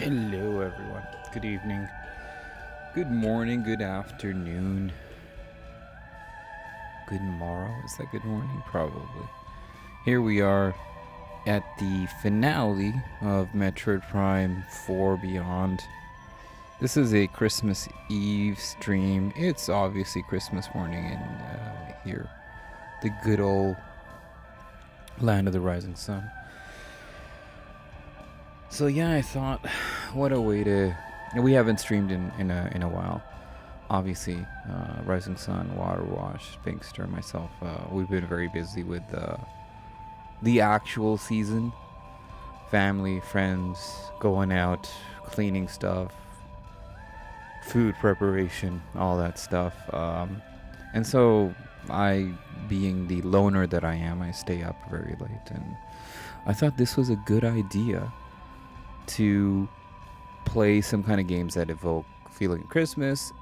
Hello, everyone. Good evening, good morning, good afternoon, good morrow. Is that good morning? Probably. Here we are at the finale of Metroid Prime 4 Beyond. This is a Christmas Eve stream. It's obviously Christmas morning in here, the good old land of the rising sun. So yeah, I thought, what a way to. We haven't streamed in a while. Obviously, Rising Sun, Water Wash, Pinkster, myself, we've been very busy with the actual season. Family, friends, going out, cleaning stuff, food preparation, all that stuff. And so, I, being the loner that I am, I stay up very late. And I thought this was a good idea to play some kind of games that evoke feeling Christmas.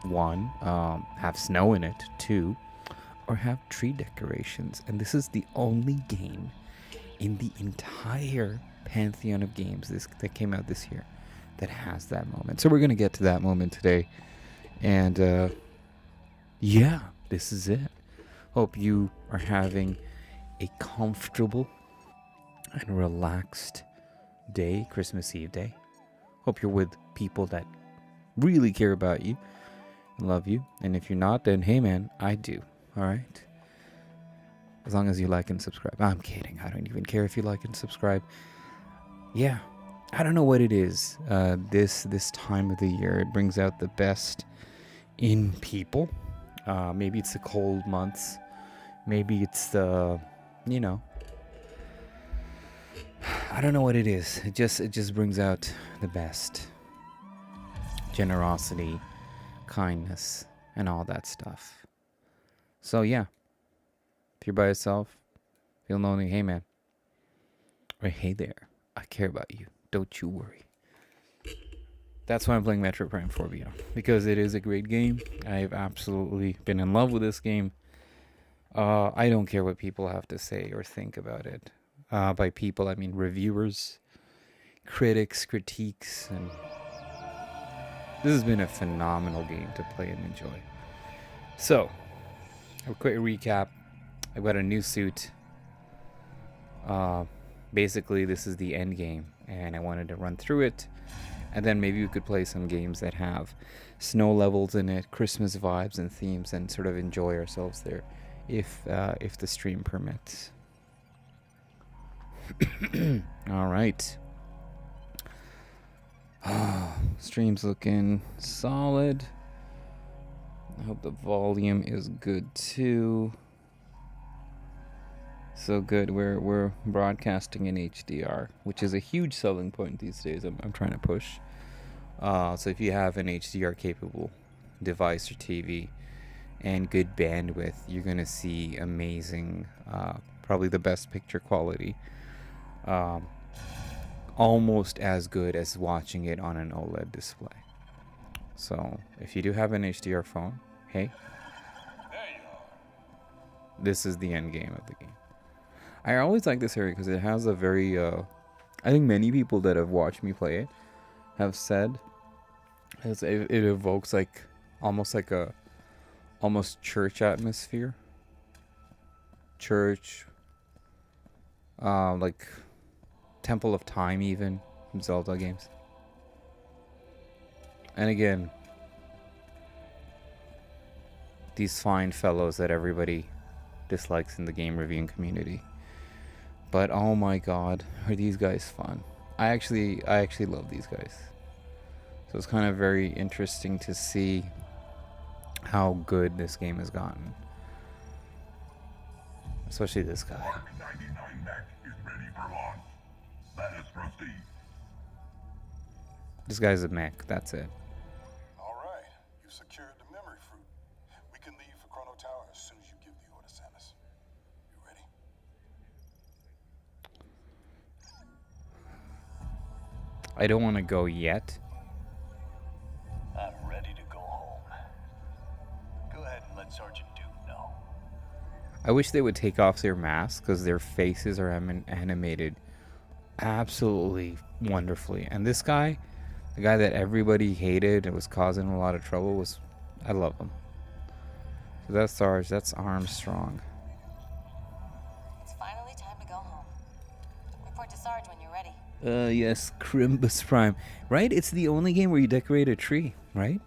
One, have snow in it. Two, or have tree decorations. And this is the only game in the entire pantheon of games that came out this year that has that moment. So we're going to get to that moment today. And yeah, this is it. Hope you are having a comfortable and relaxed day, Christmas Eve day. Hope you're with people that really care about you and love you. And if you're not, then hey man, I do. All right? As long as you like and subscribe. I'm kidding. I don't even care if you like and subscribe. Yeah. I don't know what it is. This time of the year, it brings out the best in people. Maybe it's the cold months. Maybe it's the, I don't know what it is. It just brings out the best. Generosity, kindness, and all that stuff. So yeah, if you're by yourself, feel lonely, hey man, or hey there, I care about you. Don't you worry. That's why I'm playing Metroid Prime 4 Beyond, because it is a great game. I've absolutely been in love with this game. I don't care what people have to say or think about it. By people, I mean reviewers, critics, critiques, and this has been a phenomenal game to play and enjoy. So, a quick recap. I've got a new suit. Basically, this is the end game, and I wanted to run through it, and then maybe we could play some games that have snow levels in it, Christmas vibes and themes, and sort of enjoy ourselves there, if the stream permits. All right. Stream's looking solid. I hope the volume is good too. So good. We're broadcasting in HDR, which is a huge selling point these days. I'm trying to push. So if you have an HDR capable device or TV and good bandwidth, you're gonna see amazing, probably the best picture quality. Almost as good as watching it on an OLED display. So if you do have an HDR phone, hey, this is the end game of the game. I always like this area because it has a very, I think many people that have watched me play it have said it evokes almost a church atmosphere. Church, like Temple of Time even from Zelda games. And again, these fine fellows that everybody dislikes in the game reviewing community. But oh my god, are these guys fun. I actually love these guys. So it's kind of very interesting to see how good this game has gotten. Especially this guy. Mark 99 mech is ready for launch. Let us proceed. This guy's a mech, that's it. All right, you've secured the memory fruit. We can leave for Chrono Tower as soon as you give the order, Samus. You ready? I don't want to go yet. I'm ready to go home. Go ahead and let Sergeant Duke know. I wish they would take off their masks because their faces are animated absolutely wonderfully. And this guy, the guy that everybody hated and was causing a lot of trouble, was, I love him. So that's Sarge, that's Armstrong. It's finally time to go home. Report to Sarge when you're ready. Yes, Crimbus Prime. Right? It's the only game where you decorate a tree, right?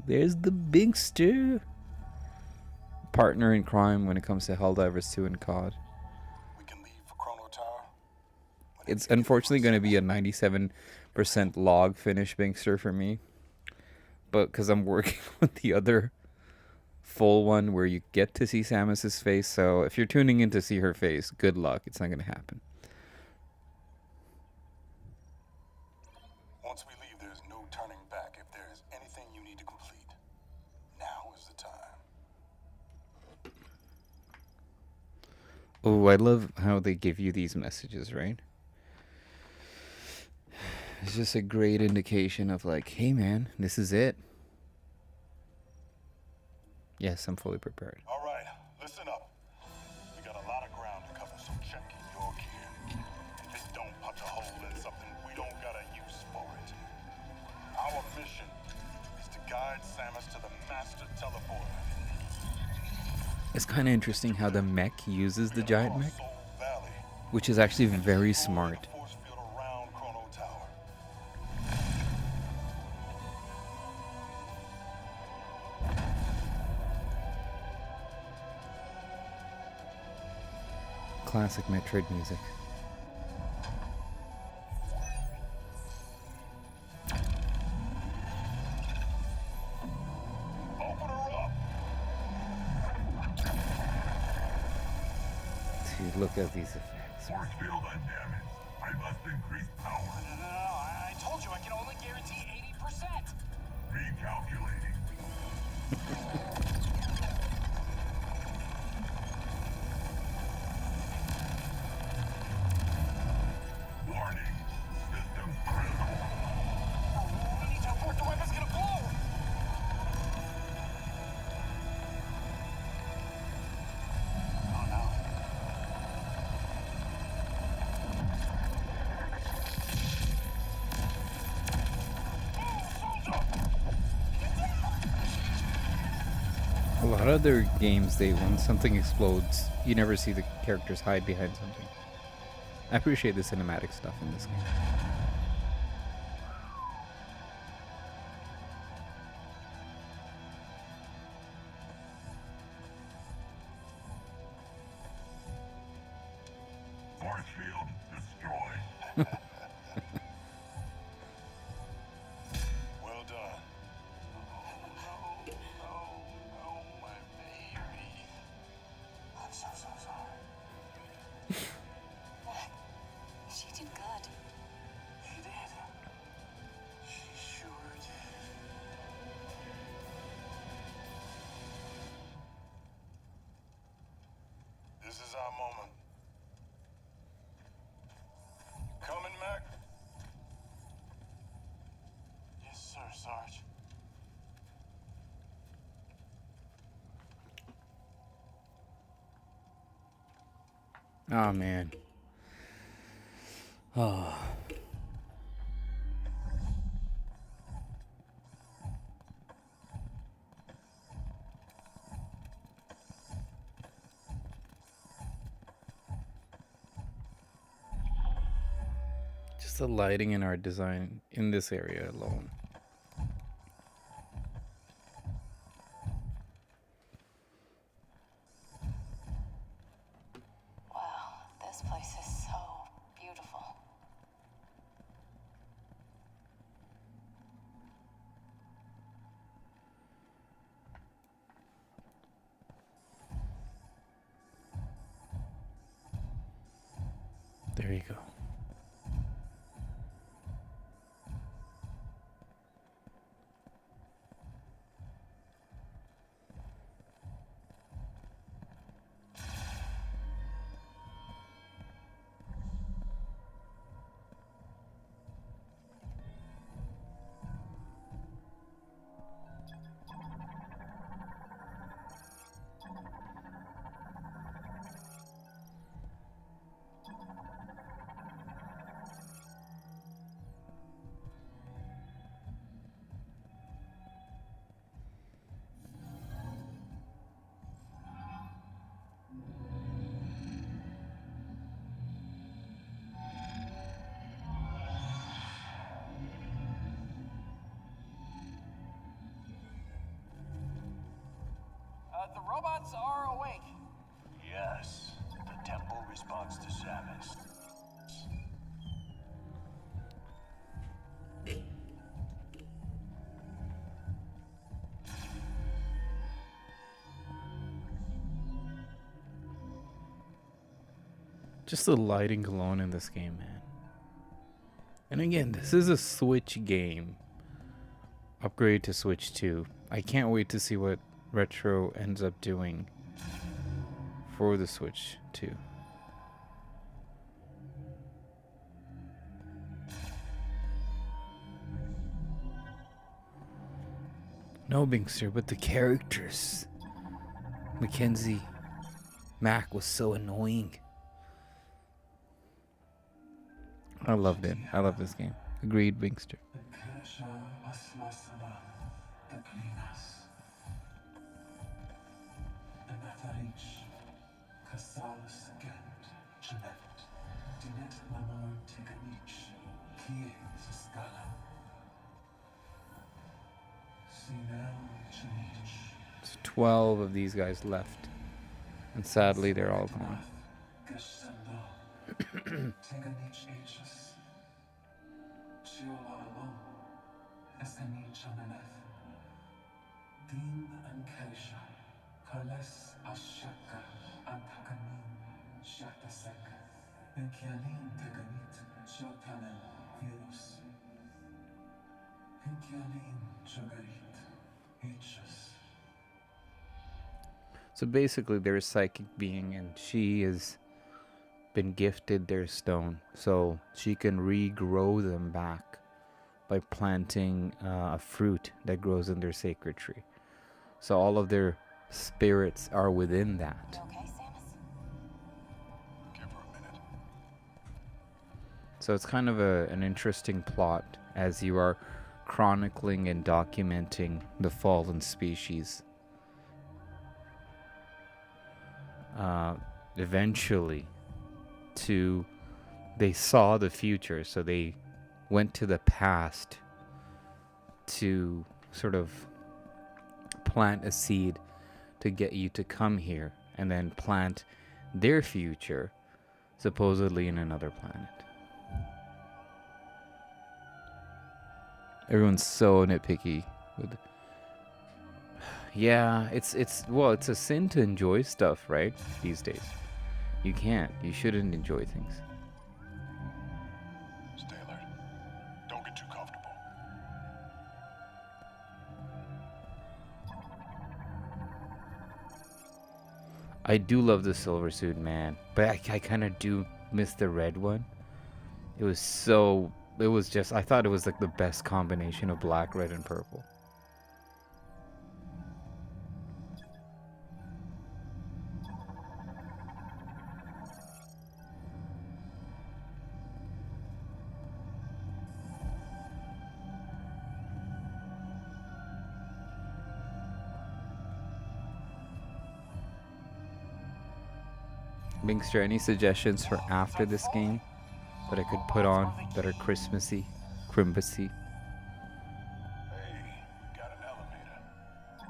There's the Bigster. Partner in crime when it comes to Helldivers 2 and COD. We can leave for Chrono Tower. It's unfortunately going to be a 97% log finish Bigster for me. But because I'm working with the other full one where you get to see Samus's face. So if you're tuning in to see her face, good luck. It's not going to happen. Once we leave, there's no turning back. If there is anything you need to complete, now is the time. Oh, I love how they give you these messages, right? It's just a great indication of like, hey man, this is it. Yes, I'm fully prepared. All right, listen up. We got a lot of ground to cover, so check in your gear. Just don't punch a hole in something we don't got a use for it. Our mission is to guide Samus to the master teleporter. It's kind of interesting how the mech uses the giant mech, Soul Valley. which is actually very smart. The force field around Chrono Tower. Classic Metroid music. Open her up. Dude, look at these effects. Force field undamaged. I must increase power. No, I told you I can only guarantee 80%. Recalculating. Warning. Systems critical. I need to report the weapon's gonna blow. Oh no. A lot of other games, when something explodes, you never see the characters hide behind something. I appreciate the cinematic stuff in this game. Force field destroyed. Well done. No, my baby. I'm so sorry. She did good. She did. She sure did. This is our moment. Coming, Mac? Yes, sir, Sarge. Oh man. Oh. Just the lighting in our design in this area alone. Wow, this place is so beautiful. There you go. The robots are awake. Yes, the temple responds to Samus. Just the lighting alone in this game, man. And again, this is a Switch game. Upgrade to Switch 2. I can't wait to see what Retro ends up doing for the Switch 2. No, Binkster, but the characters. Mackenzie, Mac was so annoying. I loved it. I love this game. Agreed, Binkster. There's 12 of these guys left. And sadly, they're all gone. So basically, they're a psychic being, and she has been gifted their stone, so she can regrow them back by planting a fruit that grows in their sacred tree. So all of their spirits are within that. You okay, Samus? Give her a minute. So it's kind of an interesting plot as you are chronicling and documenting the fallen species. Eventually, they saw the future, so they went to the past to sort of plant a seed to get you to come here and then plant their future supposedly in another planet. Everyone's so nitpicky with yeah, it's a sin to enjoy stuff, right? These days. You can't. You shouldn't enjoy things. Stay alert. Don't get too comfortable. I do love the silver suit, man, but I kind of do miss the red one. It was just, I thought it was like the best combination of black, red, and purple. Binkster, any suggestions for after this game that I could put on that are Christmassy, Crimbusy? Hey, got an elevator.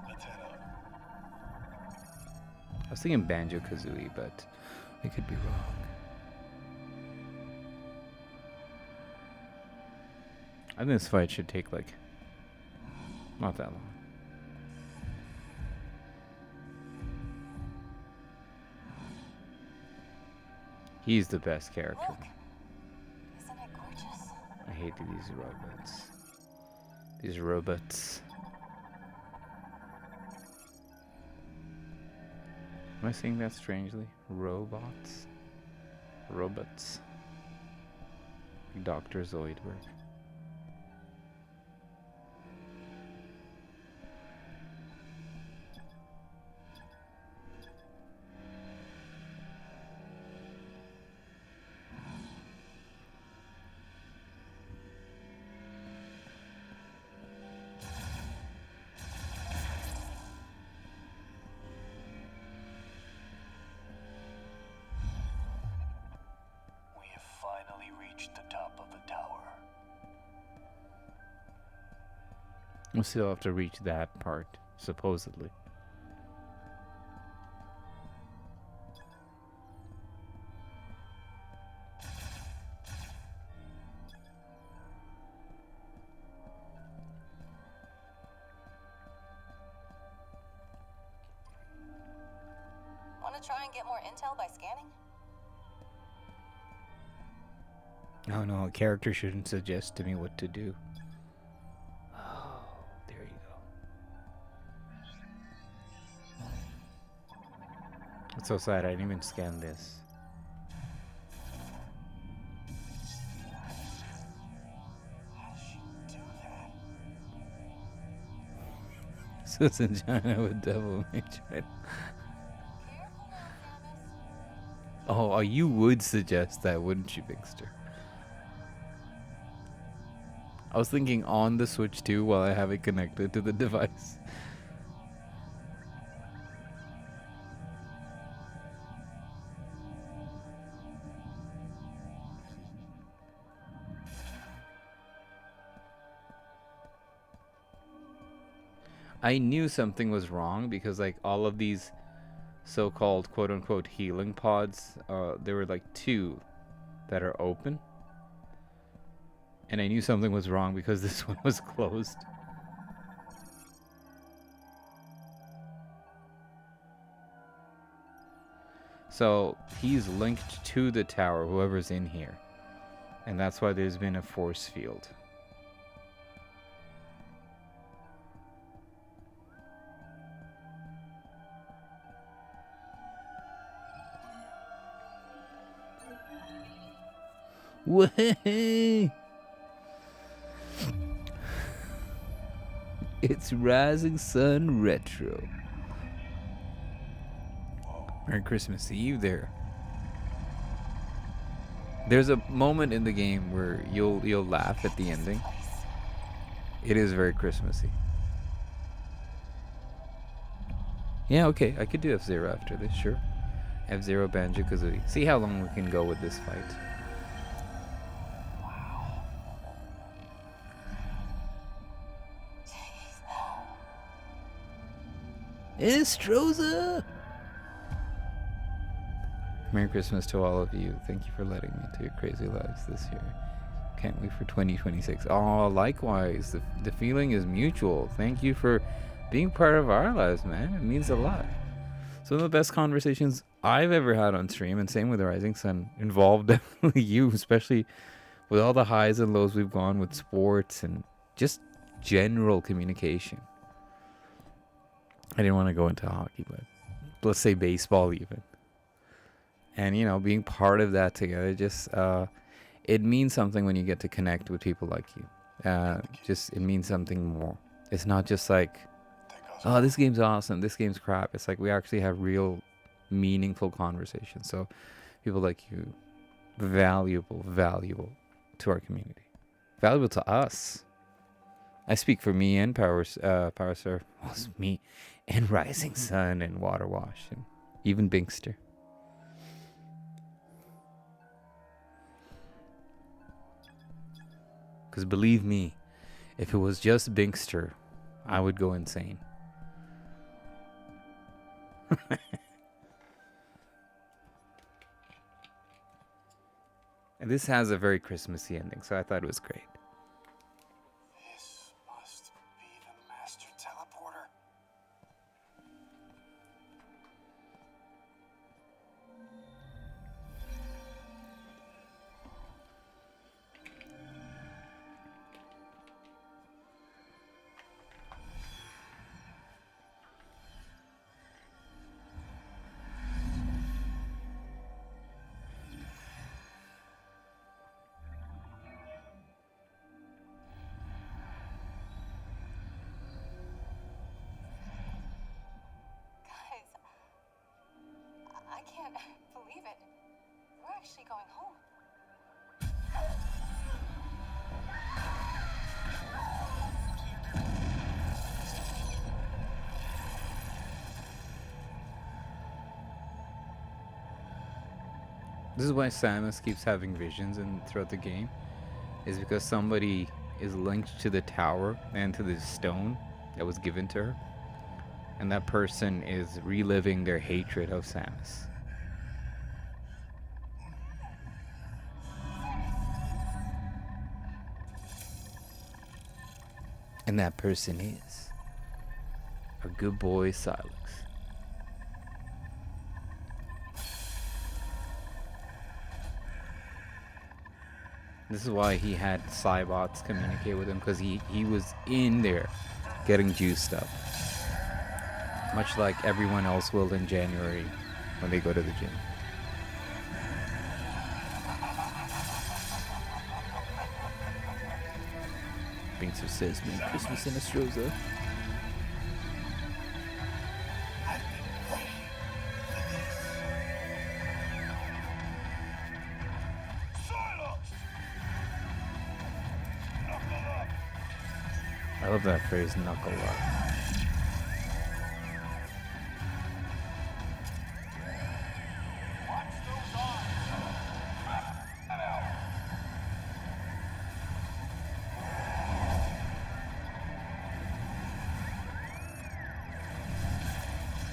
Let's head up. I was thinking Banjo-Kazooie, but I could be wrong. I think this fight should take like not that long. He's the best character. Look. Isn't it gorgeous? I hate these robots. These robots. Am I saying that strangely? Robots? Robots. Dr. Zoidberg. We have finally reached the top of the tower. We'll still have to reach that part, supposedly. to try and get more intel by scanning? Oh no, a character shouldn't suggest to me what to do. Oh, there you go. It's so sad, I didn't even scan this. Susan China with Devil May Cry. Oh, you would suggest that, wouldn't you, Bigster? I was thinking on the Switch too while I have it connected to the device. I knew something was wrong because like all of these so-called quote-unquote healing pods, there were like 2 that are open. And I knew something was wrong because this one was closed. So he's linked to the tower, whoever's in here. And that's why there's been a force field. Way! It's Rising Sun Retro. Merry Christmas Eve there. There's a moment in the game where you'll laugh at the ending. It is very Christmassy. Yeah, okay, I could do F-Zero after this, sure. F-Zero, Banjo-Kazooie. See how long we can go with this fight. Estroza! Merry Christmas to all of you. Thank you for letting me into your crazy lives this year. Can't wait for 2026. Oh, likewise. The feeling is mutual. Thank you for being part of our lives, man. It means a lot. Some of the best conversations I've ever had on stream, and same with Rising Sun, involved definitely you, especially with all the highs and lows we've gone with sports and just general communication. I didn't want to go into hockey, but let's say baseball even. And, you know, being part of that together, just, it means something when you get to connect with people like you. It means something more. It's not just like, oh, this game's awesome, this game's crap. It's like we actually have real, meaningful conversations. So people like you, valuable to our community. Valuable to us. I speak for me and Power Sir. Well, it's me and Rising Sun and Water Wash and even Binkster. Because believe me, if it was just Binkster, I would go insane. And this has a very Christmassy ending, so I thought it was great. This must be the master teleporter. I can't believe it. We're actually going home. This is why Samus keeps having visions and throughout the game, is because somebody is linked to the tower and to the stone that was given to her, and that person is reliving their hatred of Samus. And that person is our good boy Silex. This is why he had Cybots communicate with him, because he was in there getting juiced up. Much like everyone else will in January when they go to the gym. Pinkster says, "Merry Christmas in Nostroza." I love that phrase, knuckle up.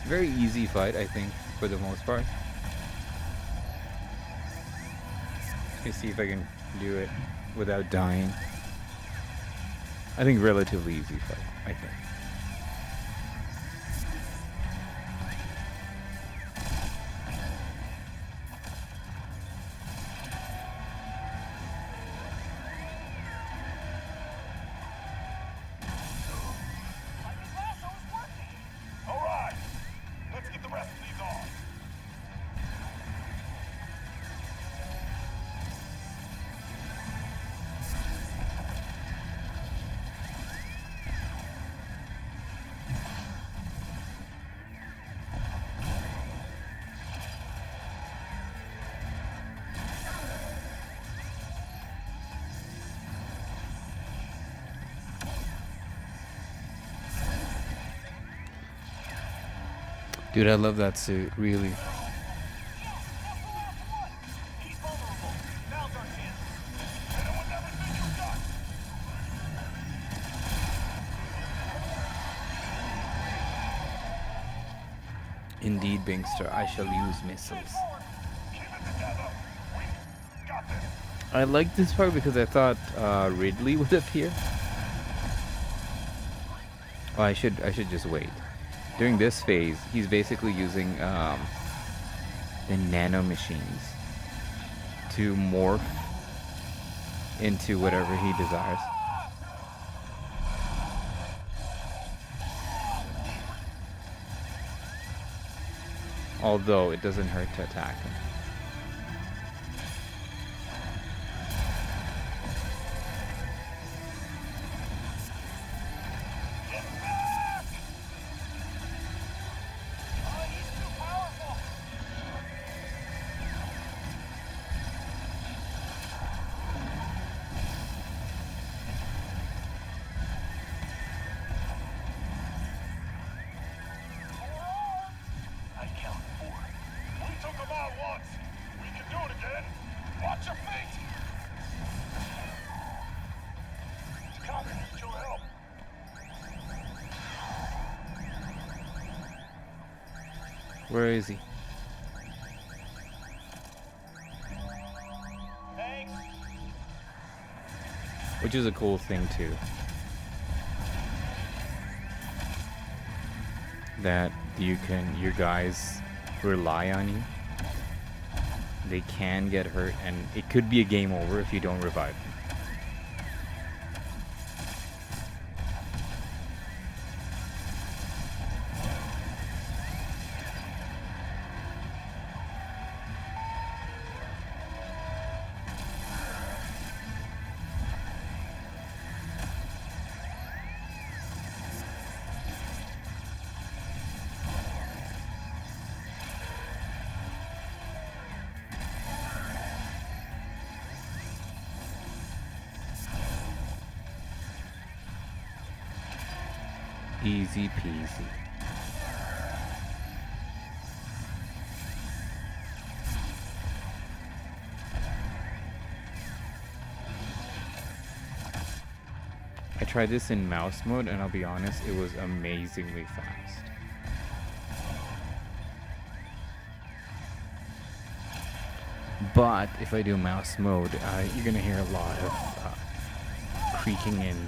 Very easy fight, I think, for the most part. Let's see if I can do it without dying. I think relatively easy fight, I think. All right, let's get the rest of these off. Dude, I love that suit, really. He's vulnerable. Now's our chance. Hit him with everything you've got. Indeed, Binkster, I shall use missiles. Keep it together. We got this. I like this part because I thought Ridley would appear. Oh, I should just wait. During this phase, he's basically using the nano machines to morph into whatever he desires. Although it doesn't hurt to attack him. I count 4. We took him out once. We can do it again. Watch your feet. Copy. Need your help. Where is he? Thanks. Which is a cool thing too. That your guys rely on you. They can get hurt, and it could be a game over if you don't revive them. Easy peasy. I tried this in mouse mode, and I'll be honest, it was amazingly fast. But if I do mouse mode, you're gonna hear a lot of creaking and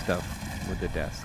stuff with the desk.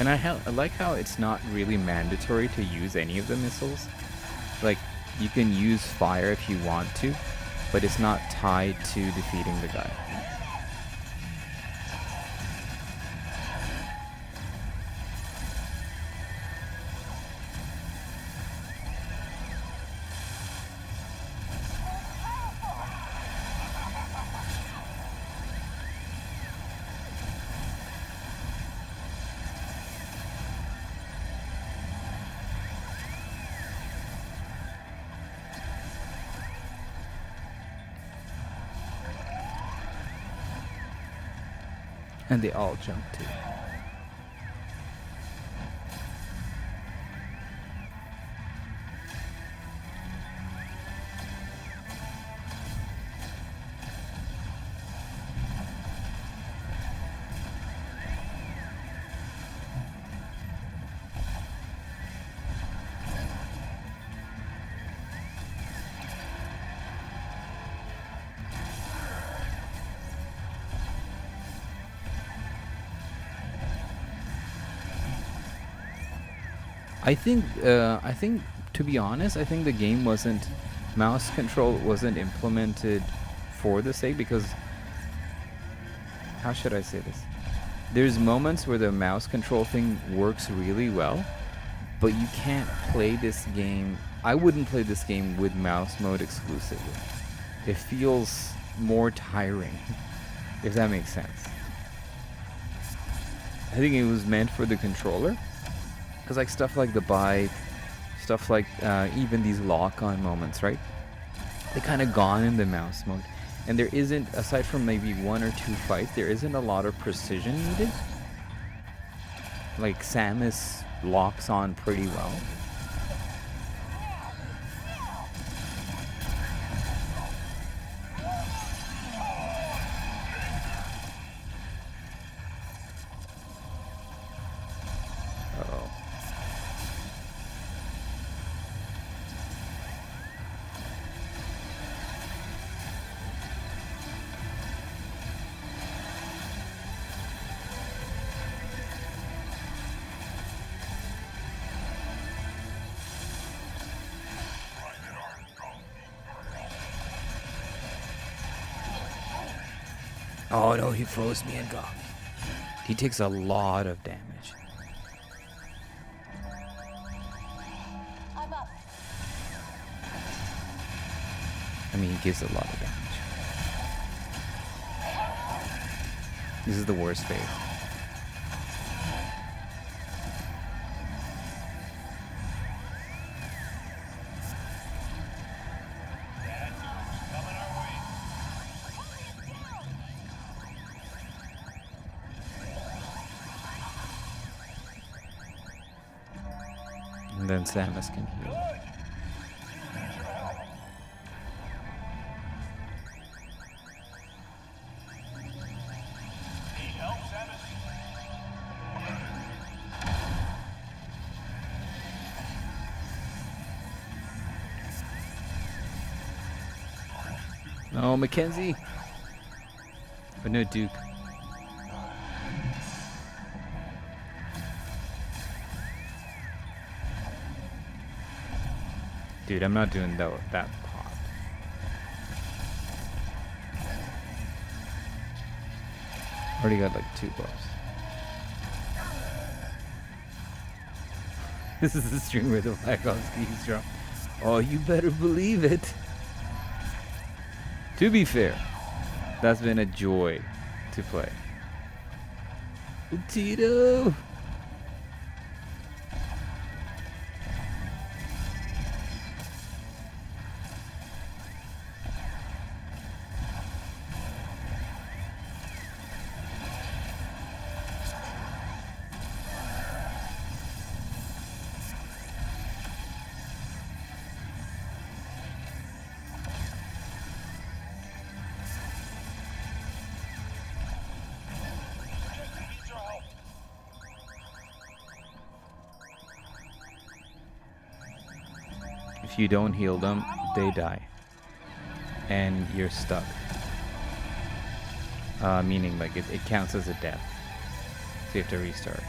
And I like how it's not really mandatory to use any of the missiles. Like, you can use fire if you want to, but it's not tied to defeating the guy. And they all jump too. I think to be honest, I think the game wasn't mouse control wasn't implemented for the sake, because how should I say this? There's moments where the mouse control thing works really well, but you can't play this game. I wouldn't play this game with mouse mode exclusively. It feels more tiring, if that makes sense. I think it was meant for the controller. Because like stuff like the bike, stuff like even these lock-on moments, right? They kind of gone in the mouse mode. And there isn't, aside from maybe 1 or 2 fights, there isn't a lot of precision needed. Like Samus locks on pretty well. Uh-oh. Oh no, he froze me and got me. He takes a lot of damage. I'm up. I mean, he gives a lot of damage. This is the worst phase. And then Samus can heal. Need help, Samus? No, Mackenzie. But no, Duke. Dude, I'm not doing that pop. Already got like 2 buffs. This is the stream where the Black Ops keys drop. Oh, you better believe it. To be fair, that's been a joy to play. Tito! Need your help. If you don't heal them, they die. And you're stuck. Meaning like it counts as a death. So you have to restart.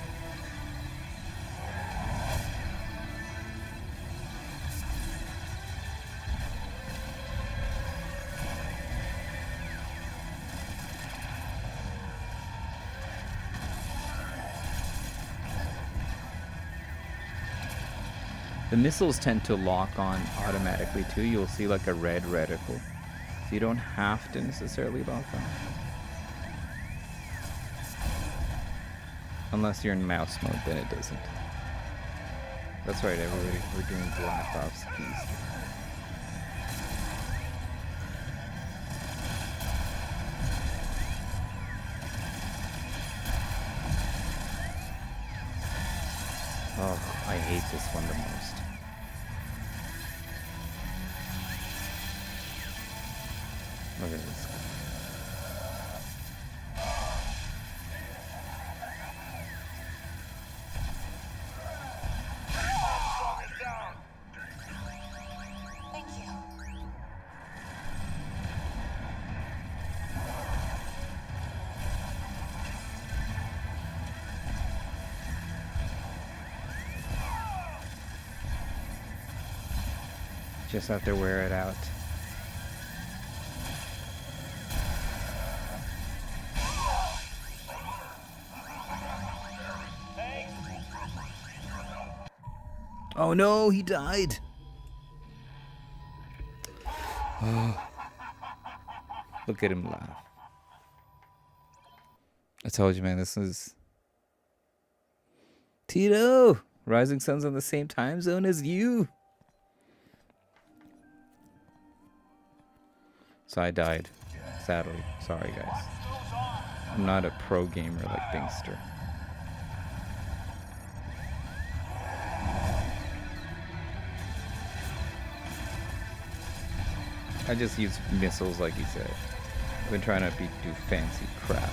The missiles tend to lock on automatically too. You'll see like a red reticle. So you don't have to necessarily lock on. Unless you're in mouse mode, then it doesn't. That's right, everybody. We're doing Black Ops keys. Oh, I hate this one the most. Look at this. Thank you. Just have to wear it out. Oh no, he died. Oh. Look at him laugh. I told you, man, this is Tito. Rising Sun's on the same time zone as you. So I died. Sadly. Sorry, guys. I'm not a pro gamer like Bingster. I just use missiles like he said. I've been trying to do fancy crap.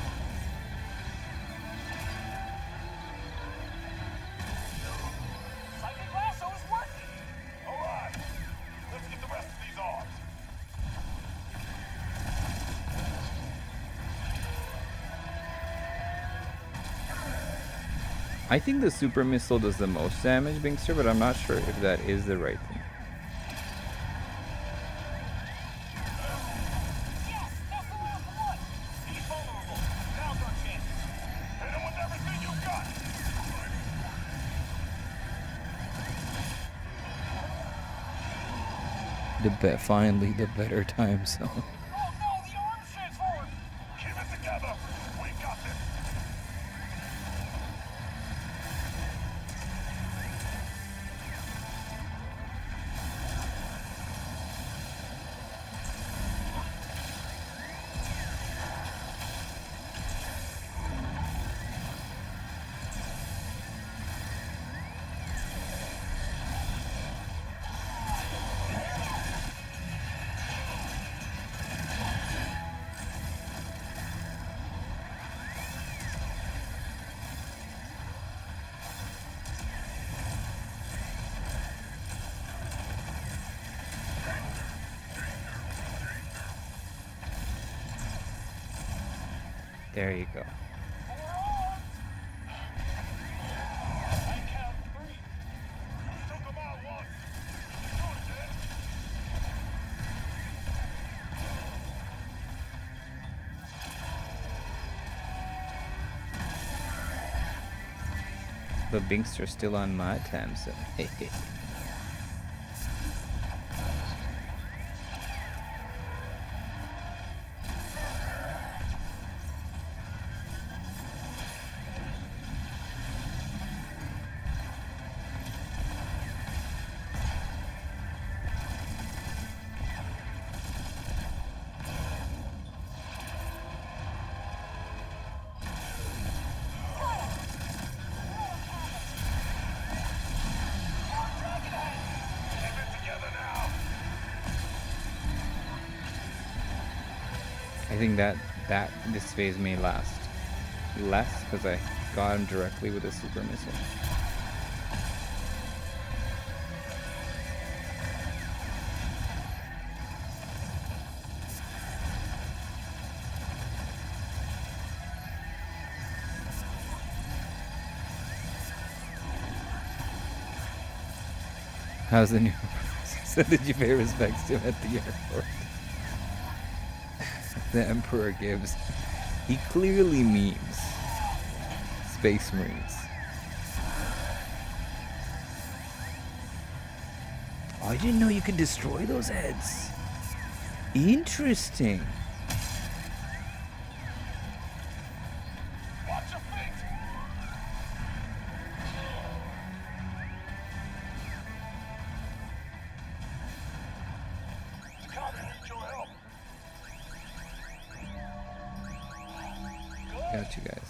Psychic lasso is working! Alright, let's get the rest of these orbs. I think the super missile does the most damage, Bingster, but I'm not sure if that is the right thing. Yes, that's the last one! He's vulnerable. Now's our chance. Hit him with everything you've got! Finally, the better time zone. Oh no, the arms transformed! Keep it together! We got this! There you go. I count 3. Took him out once. Do it again. The Bingster's still on my time zone. I think that this phase may last less because I got him directly with a super missile. How's the new? So did you pay respects to him at the airport? The Emperor gives. He clearly means Space Marines. Oh, I didn't know you could destroy those heads. Interesting. Watch your feet! Kami needs your help. Got you guys.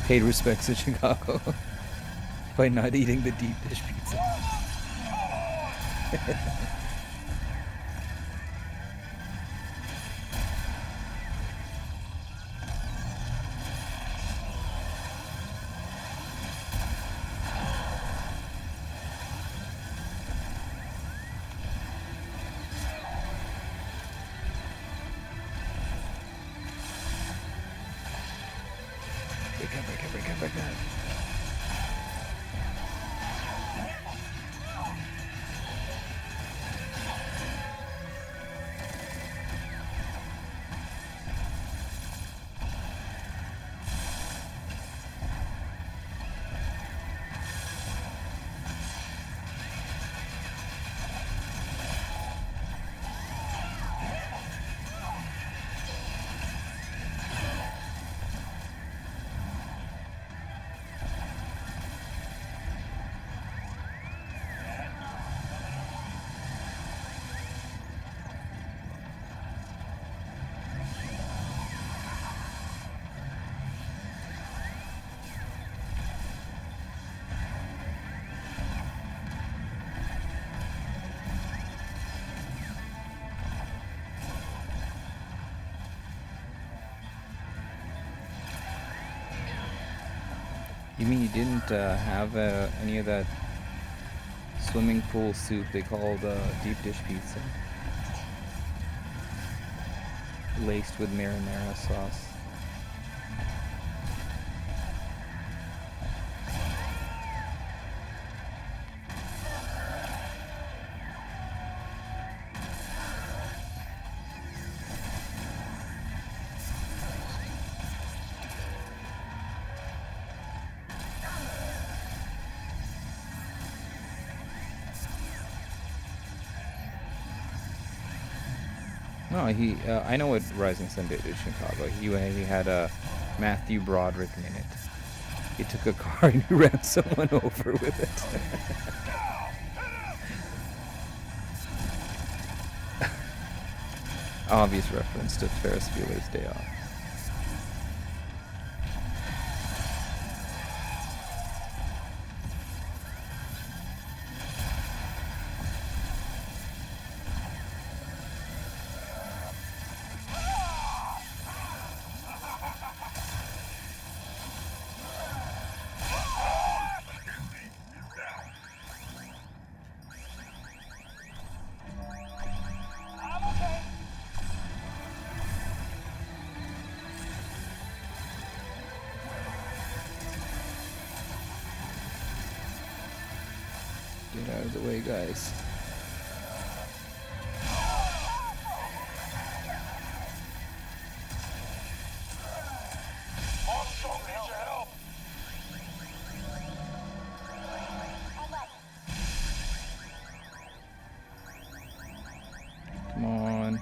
Paid respects to Chicago by not eating the deep dish pizza. Break up. You mean you didn't have any of that swimming pool soup they called deep dish pizza? Laced with marinara sauce. No, I know what Rising Sun did in Chicago. He had a Matthew Broderick in it. He took a car and he ran someone over with it. Obvious reference to Ferris Bueller's Day Off. Get out of the way, guys. Armstrong needs your help. Come on.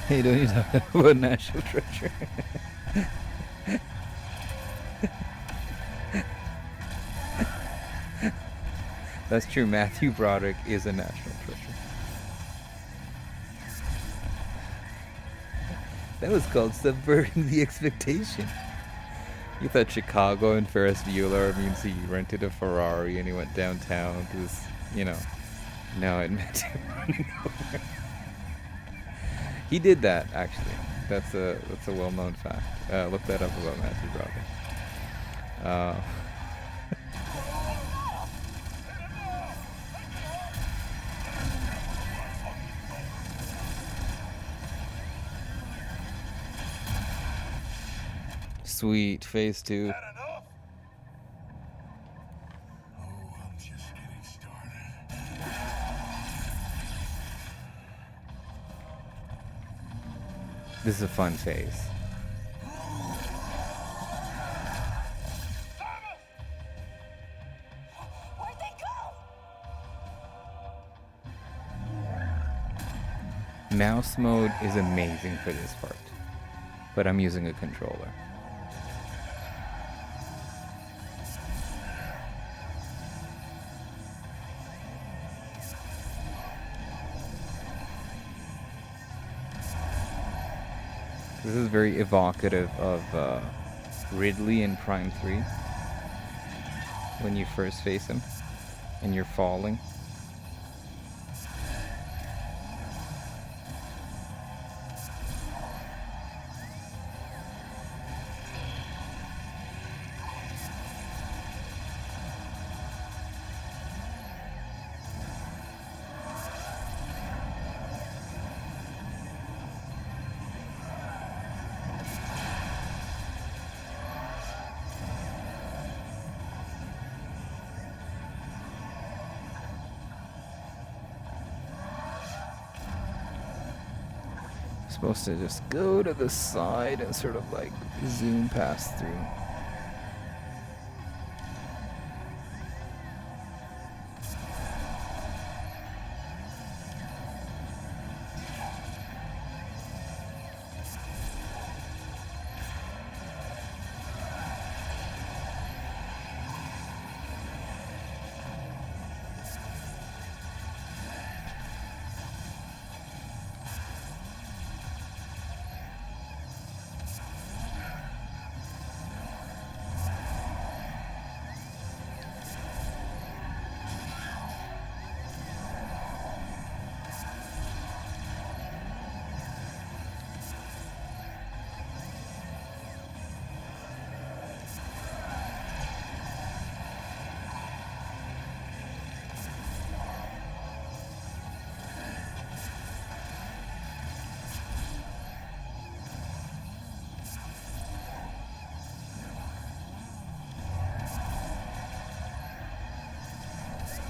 Hey, don't you talk about national treasure? That's true. Matthew Broderick is a national treasure. That was called subverting the expectation. You thought Chicago and Ferris Bueller means he rented a Ferrari and he went downtown to this, No, it meant him running over. He did that, actually. That's a well-known fact. Look that up about Matthew Broderick. Sweet, phase 2. Had enough? Oh, I'm just getting started. This is a fun phase. Samus! Where'd they go? Mouse mode is amazing for this part, but I'm using a controller. This is very evocative of Ridley in Prime 3 when you first face him and you're falling. Supposed to just go to the side and sort of like zoom past through.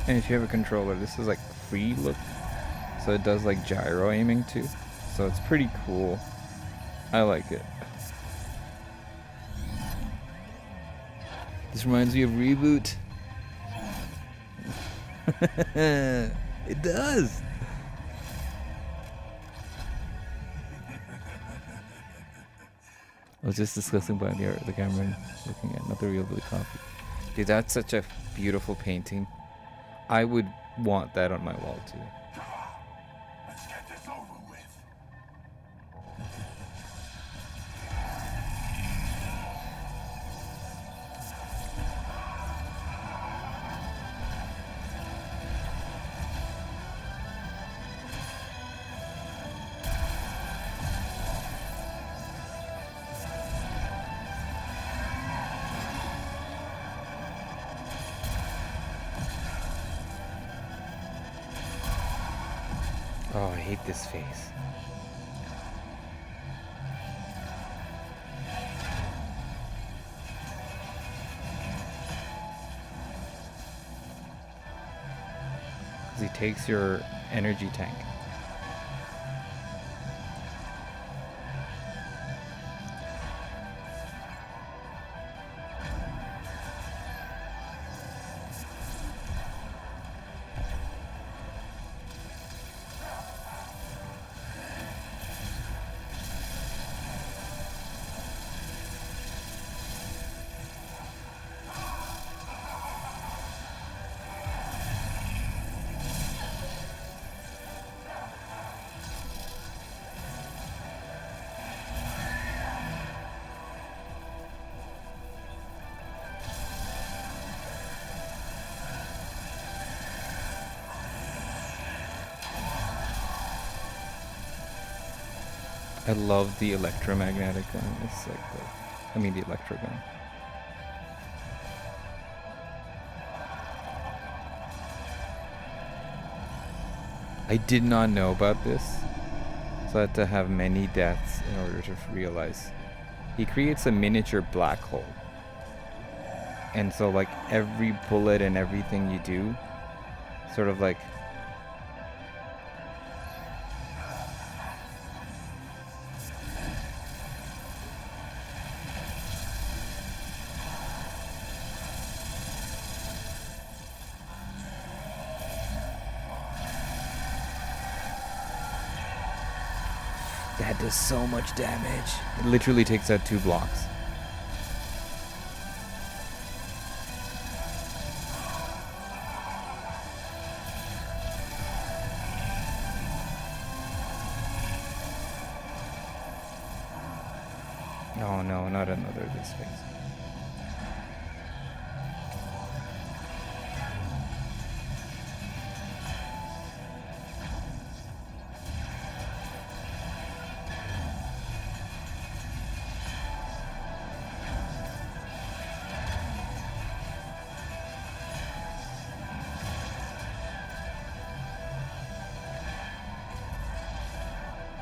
And if you have a controller, this is like free look, so it does like gyro aiming too, so it's pretty cool. I like it. This reminds me of Reboot. It does. I was just discussing by the camera and looking at not the real blue copy. Dude, that's such a beautiful painting. I would want that on my wall too. Let's get this over with. Oh, I hate this face. Because he takes your energy tank. I love the electromagnetic gun. It's like the electro gun. I did not know about this, so I had to have many deaths in order to realize. He creates a miniature black hole. And so like every bullet and everything you do, sort of like that does so much damage. It literally takes out 2 blocks. Oh no, not another this phase.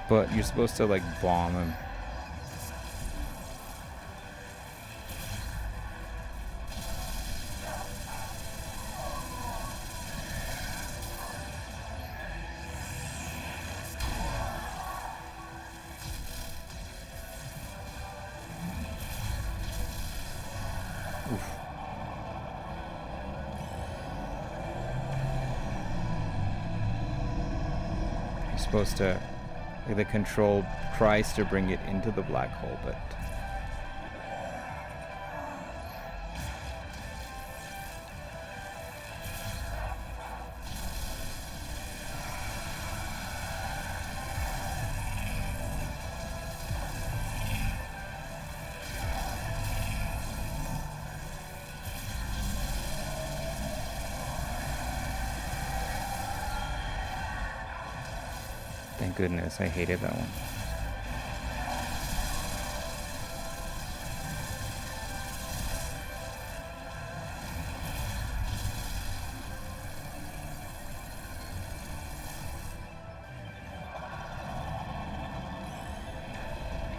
But you're supposed to like bomb him. You're supposed to, like, the control tries to bring it into the black hole, but thank goodness I hated that one.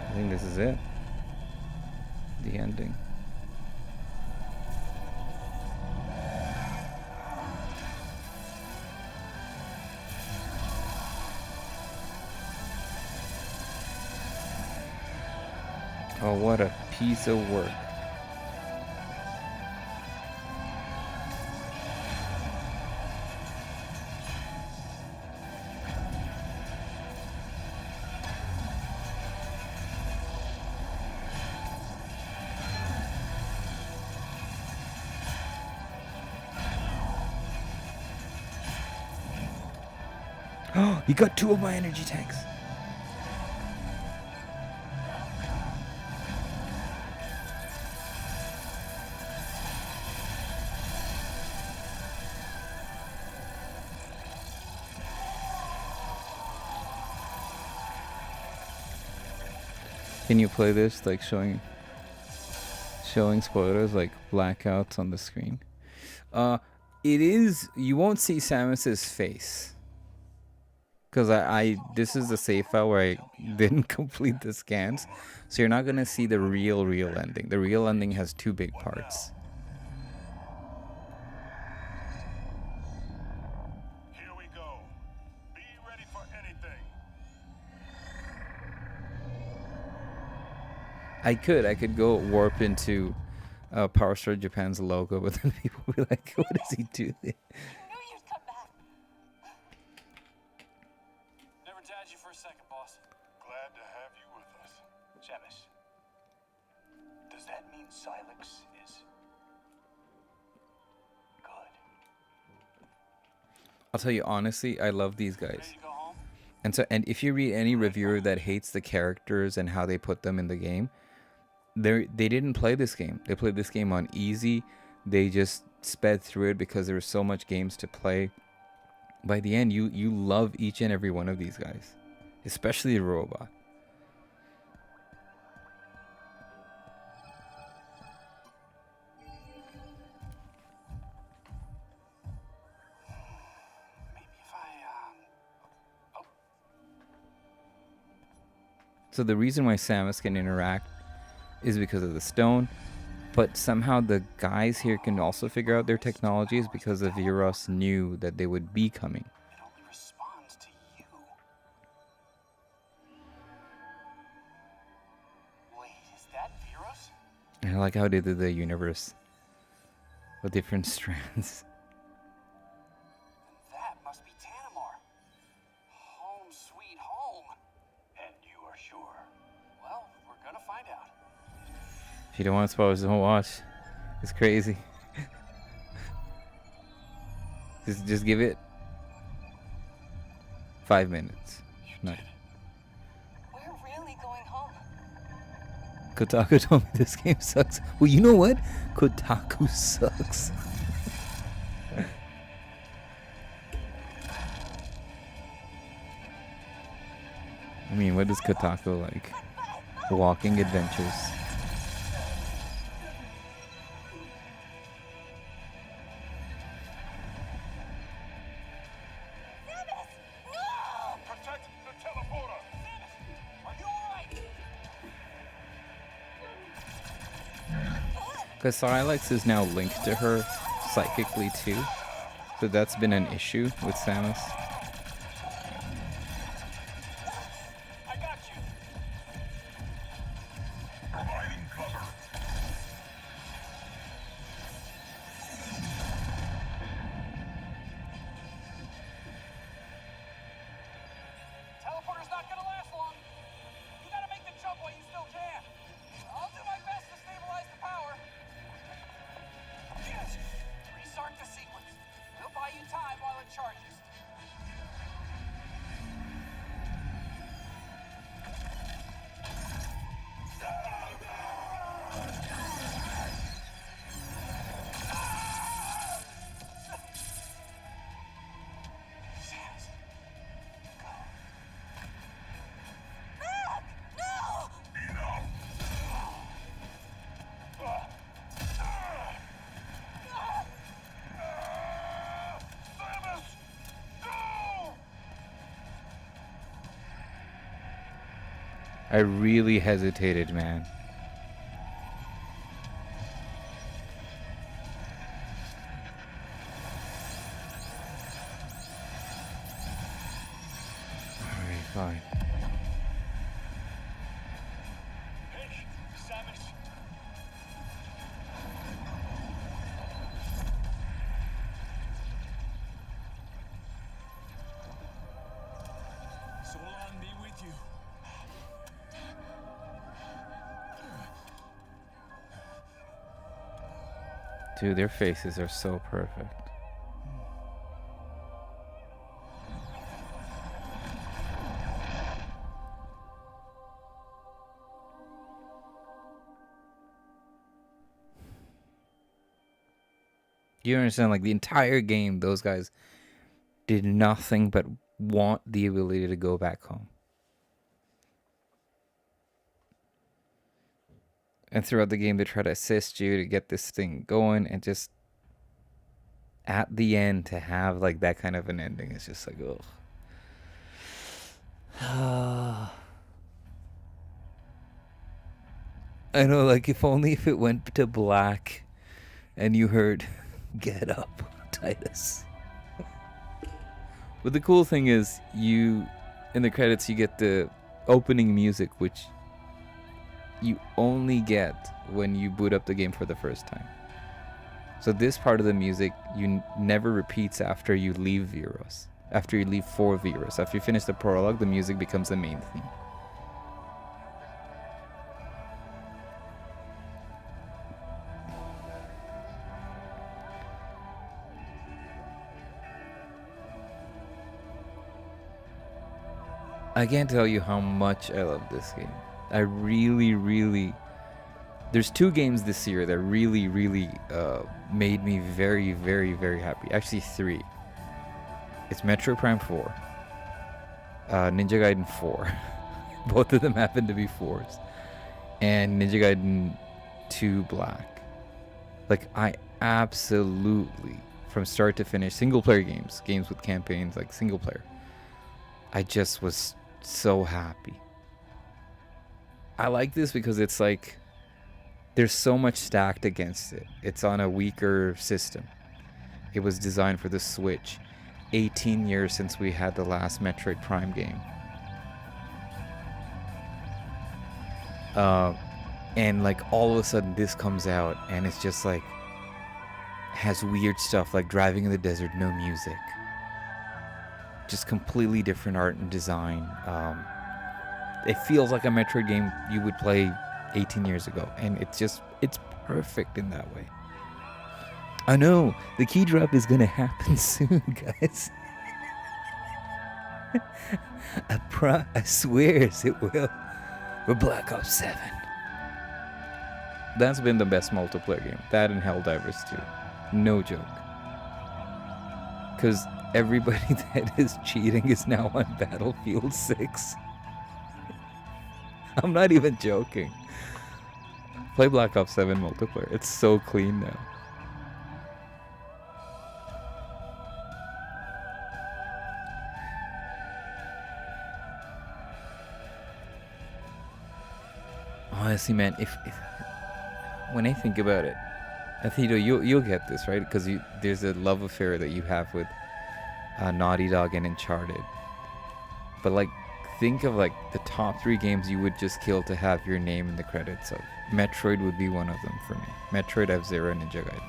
I think this is it. The ending. Oh, what a piece of work. Oh, he got 2 of my energy tanks. Can you play this like showing spoilers like blackouts on the screen? It is, you won't see Samus's face. Cause I this is the save file where I didn't complete the scans. So you're not gonna see the real ending. The real ending has 2 big parts. Here we go. Be ready for anything. I could go warp into Power Star Japan's logo, but then people will be like, what does he do there? I knew you'd come back. Never doubted you for a second, boss. Glad to have you with us. Samus, does that mean Silex is good? I'll tell you honestly, I love these guys. Ready to go home? And if you read any reviewer that hates the characters and how they put them in the game, they didn't play this game. They played this game on easy. They just sped through it because there was so much games to play. By the end, you love each and every one of these guys, especially the robot. So the reason why Samus can interact is because of the stone, but somehow the guys here can also figure out their technologies because the Viros knew that they would be coming. It only responds to you. Wait, is that Viros? And I like how they did the universe with different strands. That must be Tanamar. Home sweet home. And you are sure? Well, we're gonna find out. If you don't want spoilers, don't watch. It's crazy. just give it 5 minutes. No. We're really going home. Kotaku told me this game sucks. Well, you know what? Kotaku sucks. I mean, what is Kotaku like? Walking adventures. Protect the teleporter! Are you alright? Because Silex is now linked to her psychically too. So that's been an issue with Samus. I got you. Providing cover. Teleporter's not gonna last long. You gotta make the jump while you still can. I'll do my best to stabilize the power. Yes! Restart the sequence. We'll buy you time while it charges. Samus! No! I really hesitated, man. Alright, fine. Hey, Samus. Solon be with you. Dude, their faces are so perfect. Do you understand? Like the entire game, those guys did nothing but want the ability to go back home. And throughout the game, they try to assist you to get this thing going, and just at the end to have like that kind of an ending is just like, ugh. I know, like if only if it went to black and you heard "Get up, Titus." But the cool thing is, you in the credits you get the opening music, which you only get when you boot up the game for the first time. So this part of the music never repeats after you leave Viros. After you leave 4 Viros. After you finish the prologue, the music becomes the main theme. I can't tell you how much I love this game. I really... There's 2 games this year that really made me very happy. Actually 3. It's Metro Prime 4. Ninja Gaiden 4. Both of them happen to be 4s. And Ninja Gaiden 2 Black. Like, I absolutely, from start to finish, single player games with campaigns, like single player, I just was so happy. I like this because it's like there's so much stacked against it. It's on a weaker system. It was designed for the Switch. 18 years since we had the last Metroid Prime game. And like all of a sudden this comes out and it's just like has weird stuff like driving in the desert, no music. Just completely different art and design. It feels like a Metroid game you would play 18 years ago, and it's perfect in that way. I know the key drop is gonna happen soon, guys. I swears it will. For Black Ops 7. That's been the best multiplayer game. That and Helldivers 2. No joke. Because everybody that is cheating is now on Battlefield 6. I'm not even joking. Play Black Ops 7 multiplayer. It's so clean now. Honestly, man, if when I think about it, Athito, you'll get this, right? Because there's a love affair that you have with Naughty Dog and Uncharted. But like, think of like the top 3 games you would just kill to have your name in the credits of. Metroid would be one of them for me. Metroid, F-Zero, Ninja Gaiden.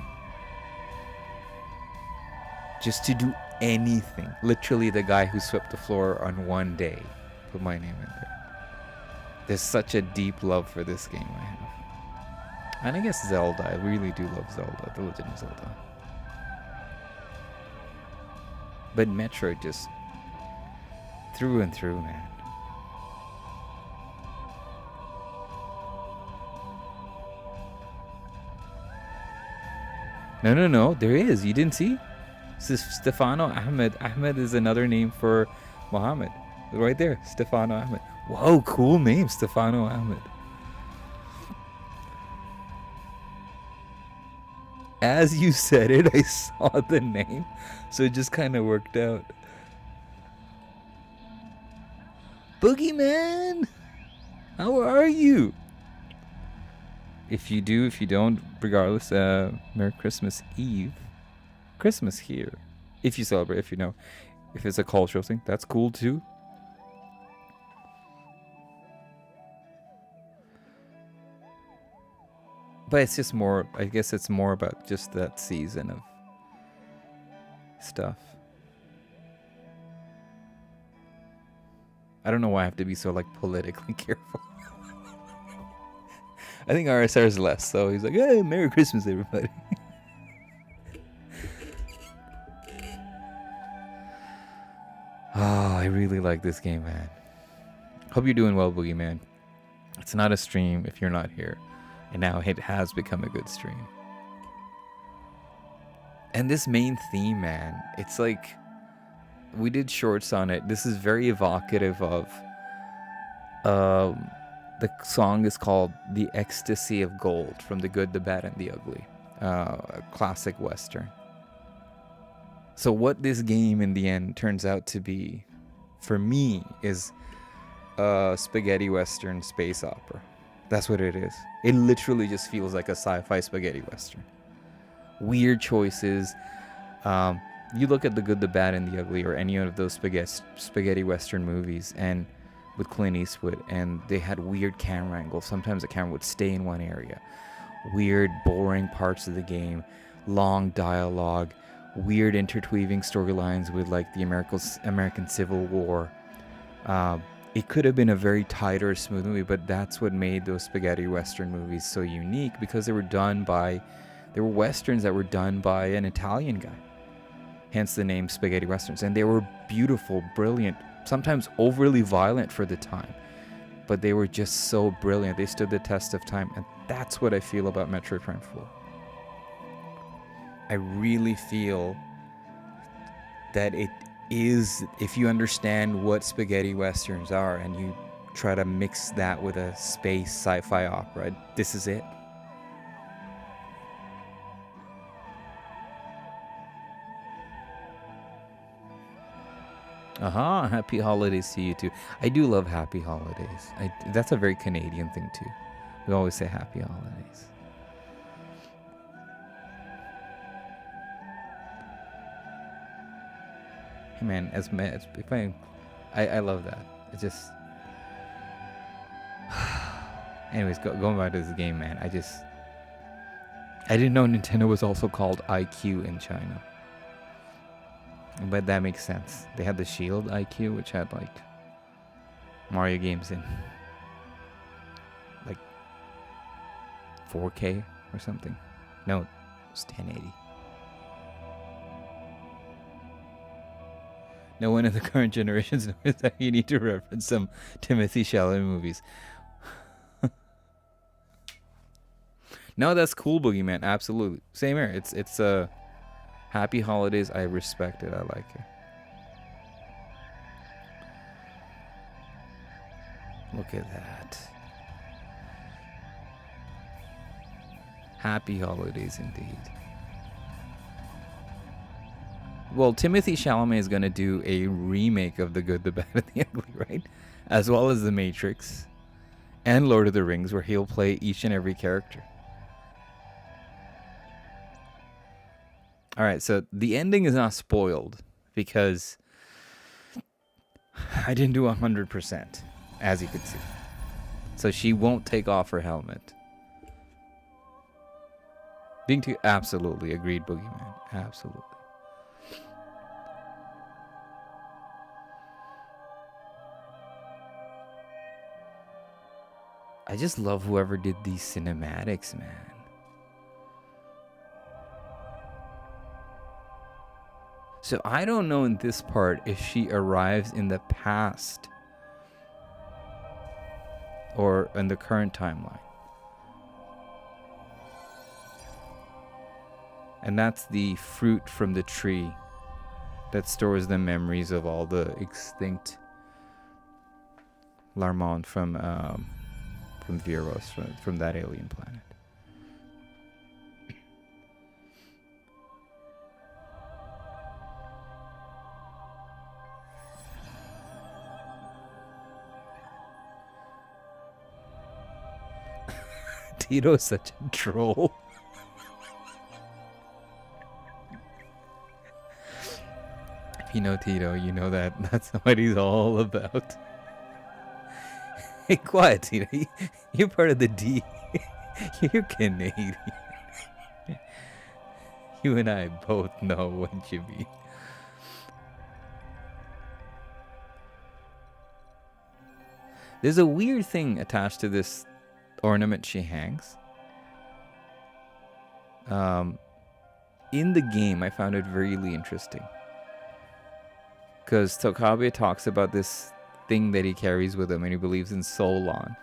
Just to do anything. Literally the guy who swept the floor on one day. Put my name in there. There's such a deep love for this game I have. And I guess Zelda. I really do love Zelda. The Legend of Zelda. But Metroid just through and through, man. No. There is. You didn't see? Stefano Ahmed. Ahmed is another name for Muhammad. Right there. Stefano Ahmed. Whoa, cool name. Stefano Ahmed. As you said it, I saw the name. So it just kind of worked out. Boogeyman! How are you? If you do, if you don't, regardless, Merry Christmas Eve. Christmas here. If you celebrate, if you know. If it's a cultural thing, that's cool too. But it's just more, I guess it's more about just that season of stuff. I don't know why I have to be so like politically careful. I think RSR is less, so he's like, hey, Merry Christmas, everybody. Oh, I really like this game, man. Hope you're doing well, Boogeyman. It's not a stream if you're not here. And now it has become a good stream. And this main theme, man, it's like we did shorts on it. This is very evocative of the song is called The Ecstasy of Gold from The Good, the Bad, and the Ugly. A classic Western. So what this game in the end turns out to be, for me, is a spaghetti Western space opera. That's what it is. It literally just feels like a sci-fi spaghetti Western. Weird choices. You look at The Good, the Bad, and the Ugly, or any of those spaghetti Western movies, and with Clint Eastwood, and they had weird camera angles. Sometimes the camera would stay in one area. Weird, boring parts of the game. Long dialogue. Weird interweaving storylines with like the American Civil War. It could have been a very tight or smooth movie, but that's what made those spaghetti Western movies so unique, because they were Westerns that were done by an Italian guy. Hence the name Spaghetti Westerns. And they were beautiful, brilliant, sometimes overly violent for the time. But they were just so brilliant. They stood the test of time. And that's what I feel about Metroid Prime 4. I really feel that it is, if you understand what spaghetti Westerns are and you try to mix that with a space sci-fi opera, this is it. Happy holidays to you too. I do love happy holidays. That's a very Canadian thing too. We always say happy holidays. Hey man, if I love that. It just. Anyways, going back to this game, man. I didn't know Nintendo was also called IQ in China. But that makes sense. They had the Shield IQ, which had like Mario games in like 4K or something. No, it was 1080. No one in the current generations knows that you need to reference some Timothy Chalamet movies. No, that's cool, Boogeyman. Absolutely. Same here. It's happy holidays. I respect it. I like it. Look at that. Happy holidays indeed. Well, Timothy Chalamet is going to do a remake of The Good, the Bad, and the Ugly, right? As well as The Matrix and Lord of the Rings, where he'll play each and every character. All right, so the ending is not spoiled because I didn't do 100%, as you can see. So she won't take off her helmet. Being too absolutely agreed, Boogeyman. Absolutely. I just love whoever did these cinematics, man. So I don't know in this part if she arrives in the past or in the current timeline. And that's the fruit from the tree that stores the memories of all the extinct Larmont from Viros, from that alien planet. Tito's such a troll. If you know Tito, you know that's what he's all about. Hey, quiet, Tito. You're part of the D. You're Canadian. You and I both know what you mean. There's a weird thing attached to this ornament she hangs. In the game, I found it really interesting. Because Tokabe talks about this thing that he carries with him and he believes in Solon.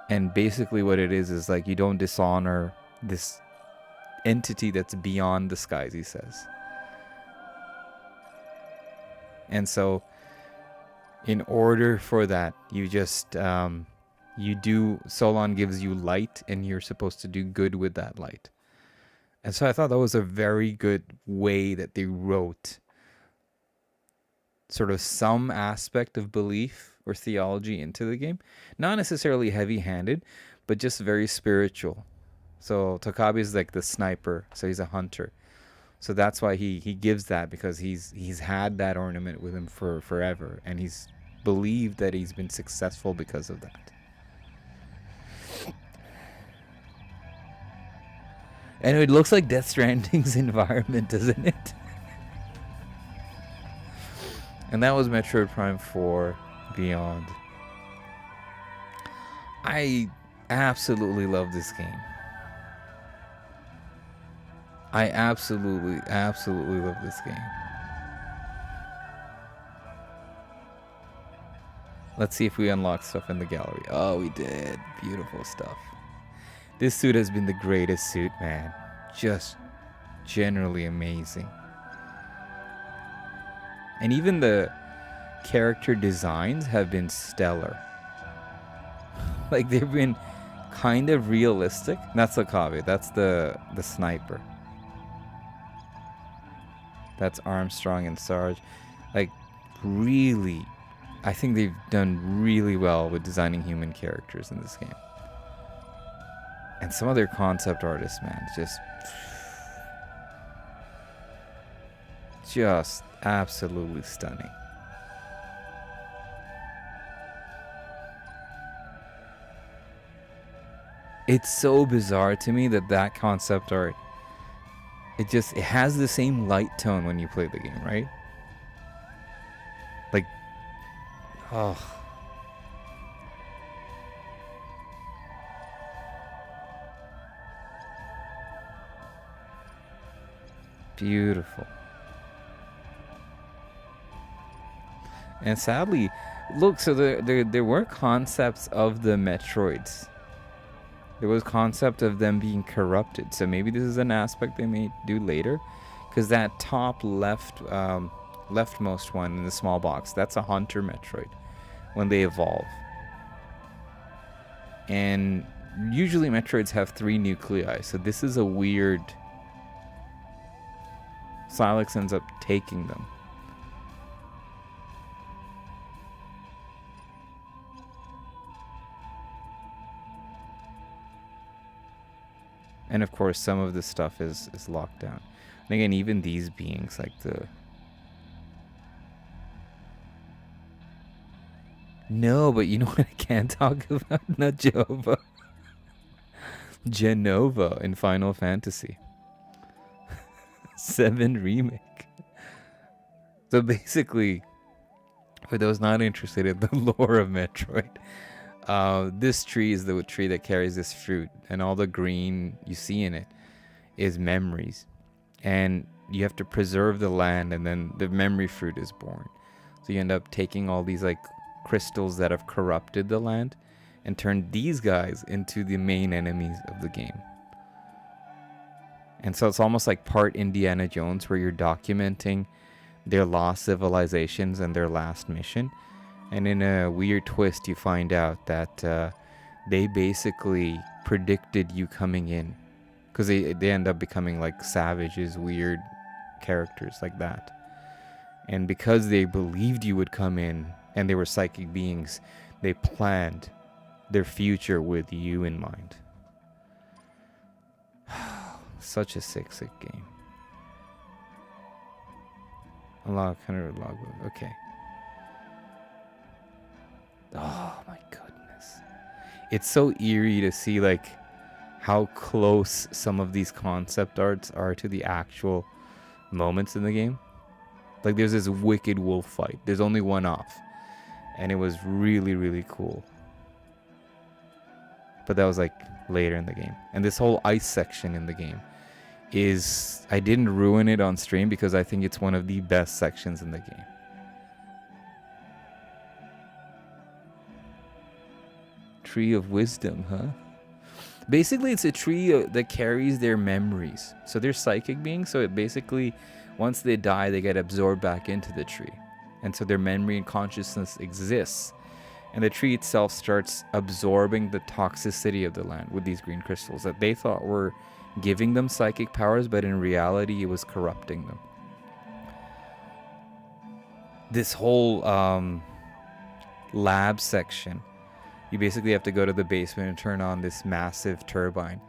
And basically what it is like you don't dishonor this entity that's beyond the skies, he says. And so in order for that, you just Solon gives you light and you're supposed to do good with that light. And so I thought that was a very good way that they wrote sort of some aspect of belief or theology into the game. Not necessarily heavy-handed, but just very spiritual. So Tokabe is like the sniper, so he's a hunter. So that's why he gives that, because he's had that ornament with him for forever, and he's believed that he's been successful because of that. And it looks like Death Stranding's environment, doesn't it? And that was Metroid Prime 4 Beyond. I absolutely love this game. I absolutely love this game. Let's see if we unlock stuff in the gallery. Oh, we did. Beautiful stuff. This suit has been the greatest suit, man. Just generally amazing. And even the character designs have been stellar. Like, they've been kind of realistic. That's Okabe. That's the sniper. That's Armstrong and Sarge. Like, really, I think they've done really well with designing human characters in this game. And some of their concept artists, man, just absolutely stunning. It's so bizarre to me that concept art, it has the same light tone when you play the game, right? Like, oh, beautiful. And sadly, look, so there were concepts of the Metroids. There was concept of them being corrupted. So maybe this is an aspect they may do later, because that top leftmost one in the small box, that's a Hunter Metroid when they evolve. And usually Metroids have 3 nuclei, so this is a weird. Silex ends up taking them. And of course, some of this stuff is locked down. And again, even these beings, like the... No, but you know what I can't talk about? Not Jova. Genova in Final Fantasy 7 Remake. So basically, for those not interested in the lore of Metroid, this tree is the tree that carries this fruit, and all the green you see in it is memories, and you have to preserve the land, and then the memory fruit is born. So you end up taking all these like crystals that have corrupted the land and turned these guys into the main enemies of the game. And so it's almost like part Indiana Jones, where you're documenting their lost civilizations and their last mission. And in a weird twist, you find out that they basically predicted you coming in, because they end up becoming like savages, weird characters like that. And because they believed you would come in, and they were psychic beings, they planned their future with you in mind. Such a sick game. Unlock 100 logbook. Okay. Oh my goodness. It's so eerie to see like how close some of these concept arts are to the actual moments in the game. Like there's this wicked wolf fight. There's only one off. And it was really, really cool. But that was like later in the game. And this whole ice section in the game is, I didn't ruin it on stream because I think it's one of the best sections in the game. Tree of Wisdom, huh? Basically, it's a tree that carries their memories. So they're psychic beings. So it basically, once they die, they get absorbed back into the tree. And so their memory and consciousness exists. And the tree itself starts absorbing the toxicity of the land with these green crystals that they thought were giving them psychic powers, but in reality, it was corrupting them. This whole lab section, you basically have to go to the basement and turn on this massive turbine.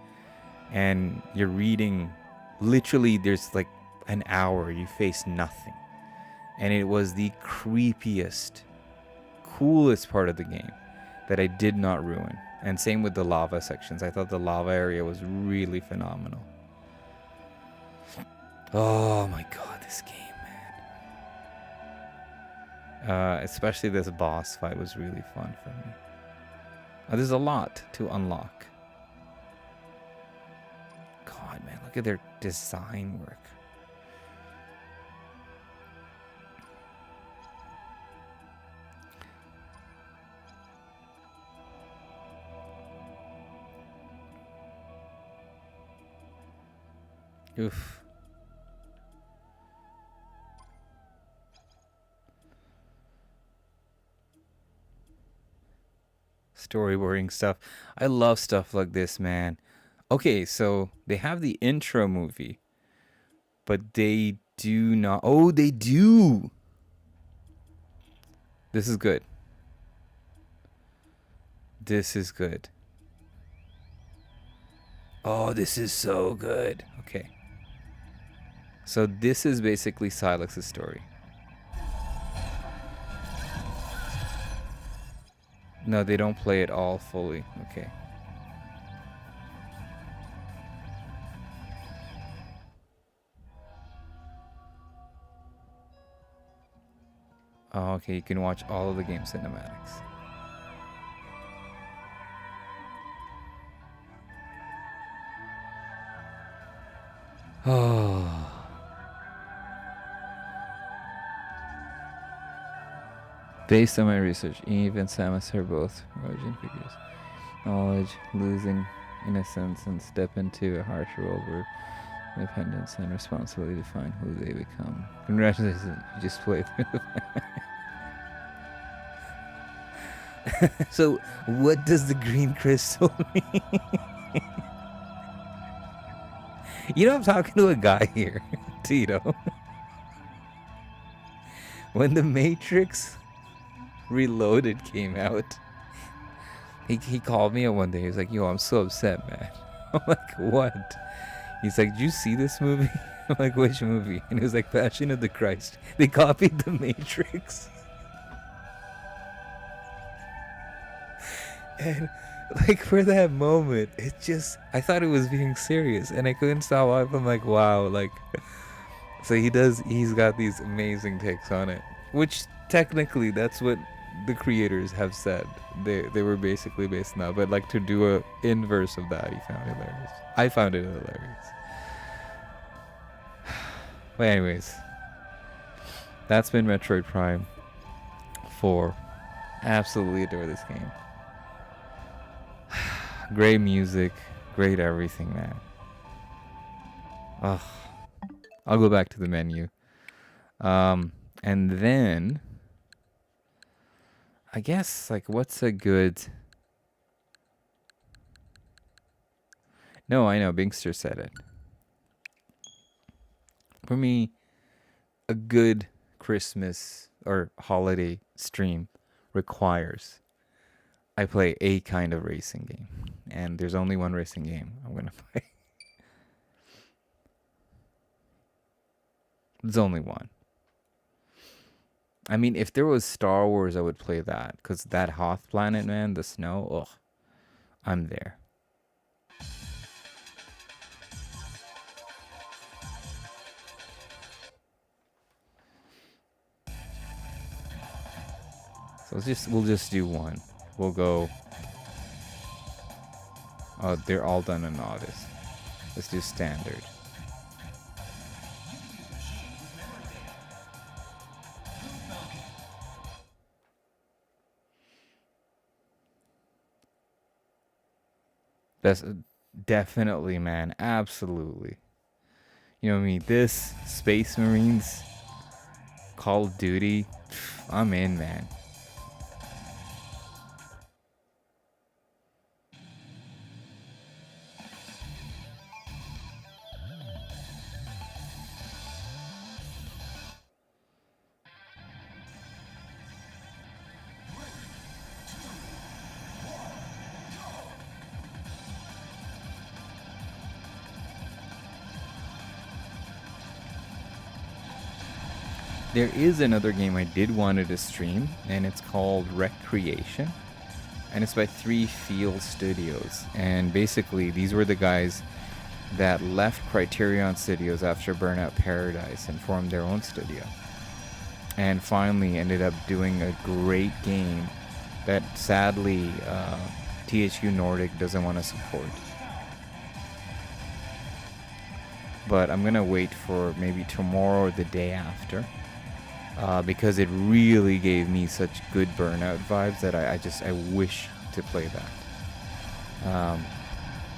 And you're reading, literally, there's like an hour, you face nothing. And it was the creepiest, coolest part of the game that I did not ruin. And same with the lava sections. I thought the lava area was really phenomenal. Oh my god, this game, man. Especially this boss fight was really fun for me. There's a lot to unlock. God, man, look at their design work. Oof. Storyboarding stuff. I love stuff like this, man. Okay, so they have the intro movie, but they do not. Oh, they do. This is good. This is good. Oh, this is so good. Okay. So this is basically Silex's story. No, they don't play it all fully. Okay. Oh, okay, you can watch all of the game cinematics. Oh. Based on my research, Eve and Samus are both origin figures. Knowledge, losing innocence, and step into a harsh world where independence and responsibility define who they become. Congratulations, you just played through the So, what does the green crystal mean? You know, I'm talking to a guy here, Tito. When the Matrix Reloaded came out, he called me one day. He was like, "Yo, I'm so upset, man." I'm like, "What?" He's like, "Did you see this movie?" I'm like, "Which movie?" And he was like, "Passion of the Christ." They copied the Matrix. And like for that moment, it just, I thought it was being serious and I couldn't stop laughing. I'm like, wow, like, so he's got these amazing takes on it, which technically that's what the creators have said. They were basically based on that, but like to do a inverse of that, he found hilarious. I found it hilarious. But anyways, that's been Metroid Prime 4. Absolutely adore this game. Great music, great everything, man. Ugh. I'll go back to the menu. And then I guess, like, what's a good... No, I know, Bingster said it. For me, a good Christmas or holiday stream requires I play a kind of racing game. And there's only one racing game I'm going to play. There's only one. I mean, if there was Star Wars, I would play that. Because that Hoth planet, man, the snow, ugh, I'm there. So we'll just do one. We'll go. Oh, they're all done in August. Let's do standard. That's definitely, man. Absolutely. You know what I mean? This, Space Marines, Call of Duty, I'm in, man. There is another game I did wanted to stream, and it's called Recreation. And it's by 3 Field Studios. And basically, these were the guys that left Criterion Studios after Burnout Paradise and formed their own studio. And finally ended up doing a great game that sadly THQ Nordic doesn't want to support. But I'm going to wait for maybe tomorrow or the day after. Because it really gave me such good Burnout vibes that I wish to play that.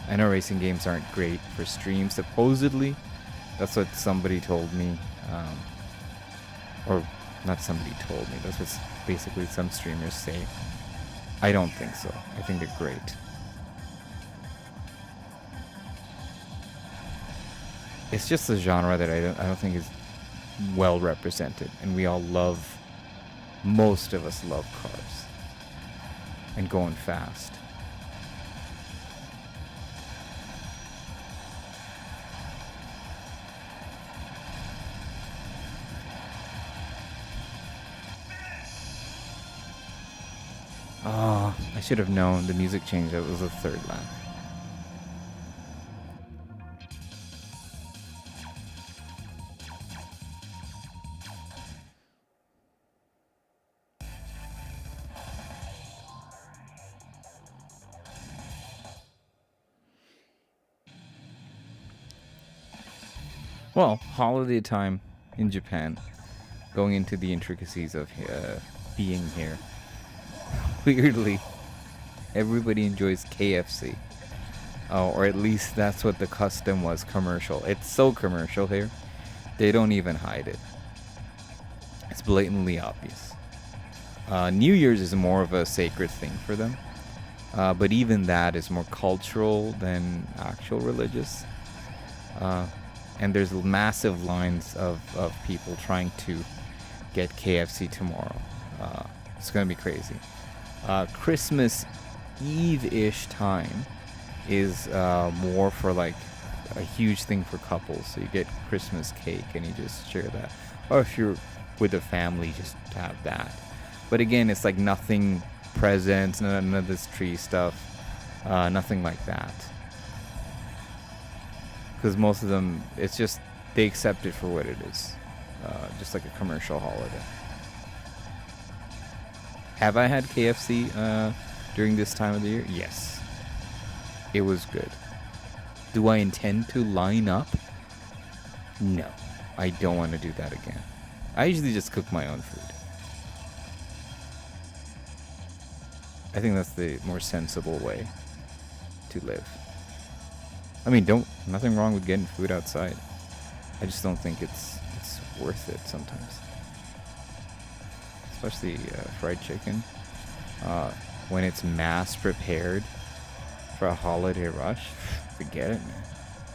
I know racing games aren't great for streams, supposedly. That's what somebody told me. Or not somebody told me. That's what basically some streamers say. I don't think so. I think they're great. It's just a genre that I don't think is well represented, and we all love most of us love cars and going fast. Oh, I should have known the music changed. It was the third lap. Well, holiday time in Japan, going into the intricacies of being here. Weirdly, everybody enjoys KFC. Oh, or at least that's what the custom was, commercial. It's so commercial here, they don't even hide it. It's blatantly obvious. New Year's is more of a sacred thing for them. But even that is more cultural than actual religious. And there's massive lines of people trying to get KFC tomorrow. It's going to be crazy. Christmas Eve-ish time is more for like a huge thing for couples. So you get Christmas cake and you just share that. Or if you're with a family, just have that. But again, it's like nothing presents, none of this tree stuff, nothing like that. Because most of them, it's just, they accept it for what it is. Just like a commercial holiday. Have I had KFC during this time of the year? Yes. It was good. Do I intend to line up? No. I don't want to do that again. I usually just cook my own food. I think that's the more sensible way to live. I mean, nothing wrong with getting food outside. I just don't think it's worth it sometimes. Especially fried chicken. When it's mass prepared for a holiday rush, forget it, man.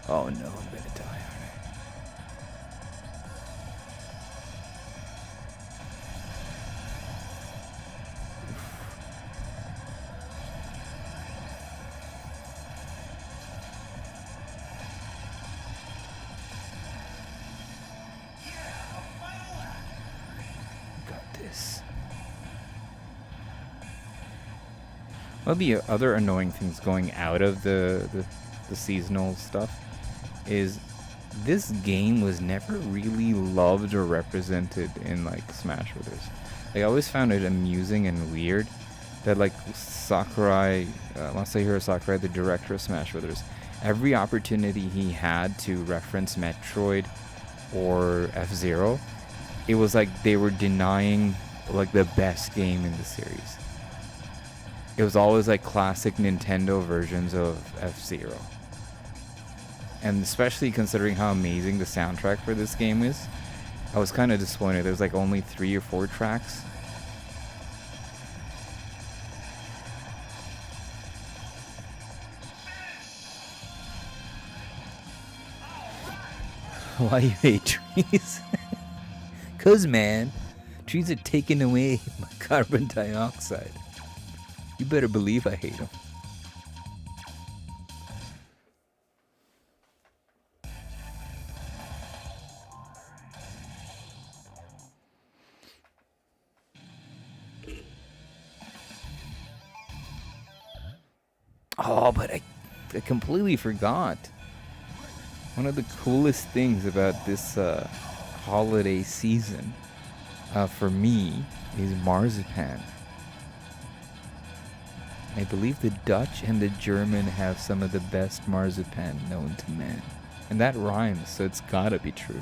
Oh no, I'm gonna die, aren't I? Got this. One of the other annoying things going out of the seasonal stuff is this game was never really loved or represented in like Smash Brothers. Like, I always found it amusing and weird that like Sakurai, Masahiro Sakurai, the director of Smash Brothers, every opportunity he had to reference Metroid or F-Zero, it was like they were denying like the best game in the series. It was always like classic Nintendo versions of F-Zero. And especially considering how amazing the soundtrack for this game is, I was kind of disappointed. There's like only 3 or 4 tracks. Why you hate trees? 'Cause, man, trees are taking away my carbon dioxide. You better believe I hate them. Oh, but I completely forgot. One of the coolest things about this holiday season for me is marzipan. I believe the Dutch and the German have some of the best marzipan known to man. And that rhymes, so it's gotta be true.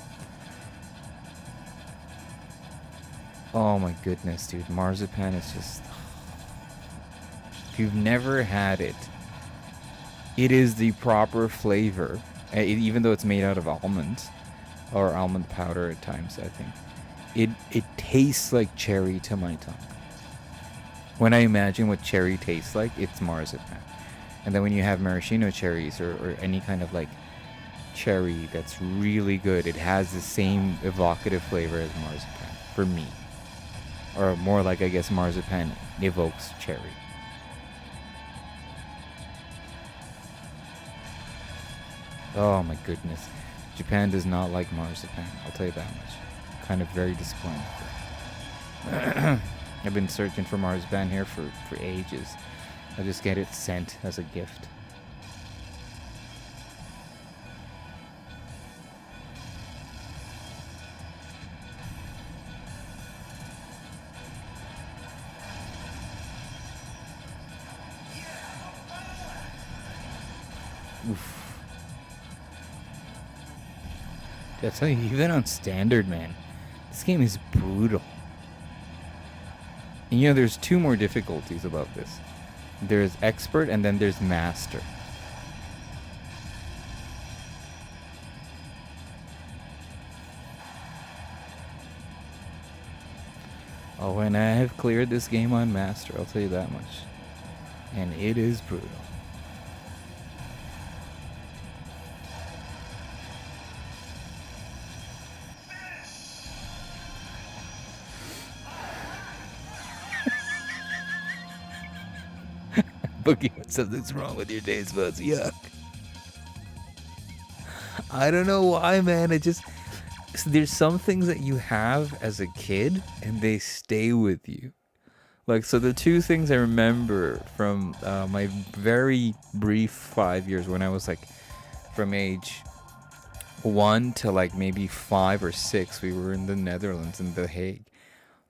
Oh my goodness, dude. Marzipan is just... If you've never had it, it is the proper flavor. Even though it's made out of almonds. Or almond powder at times, I think. It tastes like cherry to my tongue. When I imagine what cherry tastes like, it's marzipan. And then when you have maraschino cherries or any kind of like cherry that's really good, it has the same evocative flavor as marzipan, for me. or more like I guess marzipan evokes cherry. Oh my goodness, Japan does not like marzipan. I'll tell you that much. Kind of very disappointed. I've been searching for marzipan here for ages. I just get it sent as a gift. Oof. I tell you, even on standard, man, this game is brutal. And you know, there's two more difficulties about this. There's expert and then there's master. Oh, and I have cleared this game on master, I'll tell you that much. And it is brutal. Boogie, something's wrong with your taste buds. Yuck. I don't know why, man. It just... There's some things that you have as a kid, and they stay with you. Like, so the two things I remember from my very brief 5 years when I was, like, from age 1 to, like, maybe 5 or 6, we were in the Netherlands, in The Hague.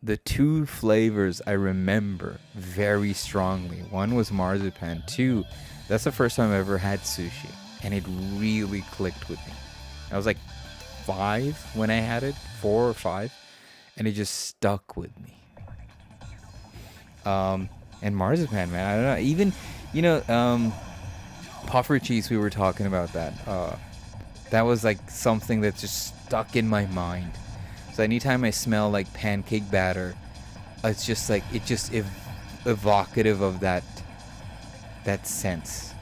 The two flavors I remember very strongly. One was marzipan. Two, that's the first time I ever had sushi. And it really clicked with me. I was like 5 when I had it, 4 or 5. And it just stuck with me. And marzipan, man. I don't know. Even, you know, puffer cheese, we were talking about that. That was like something that just stuck in my mind. So anytime I smell like pancake batter, it's just like, it just evocative of that sense.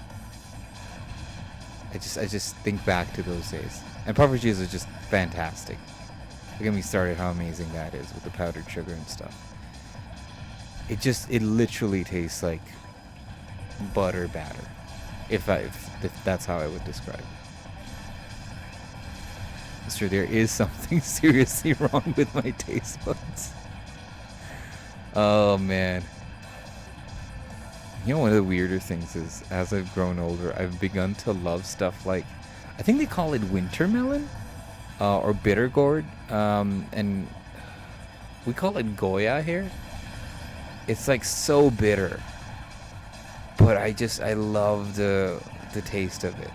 I just think back to those days. And puffer cheese is just fantastic. Don't get me started how amazing that is with the powdered sugar and stuff. It literally tastes like butter batter. If that's how I would describe it. It's true, there is something seriously wrong with my taste buds. Oh, man. You know, one of the weirder things is, as I've grown older, I've begun to love stuff like, I think they call it winter melon, or bitter gourd, and we call it Goya here. It's like so bitter, but I love the taste of it.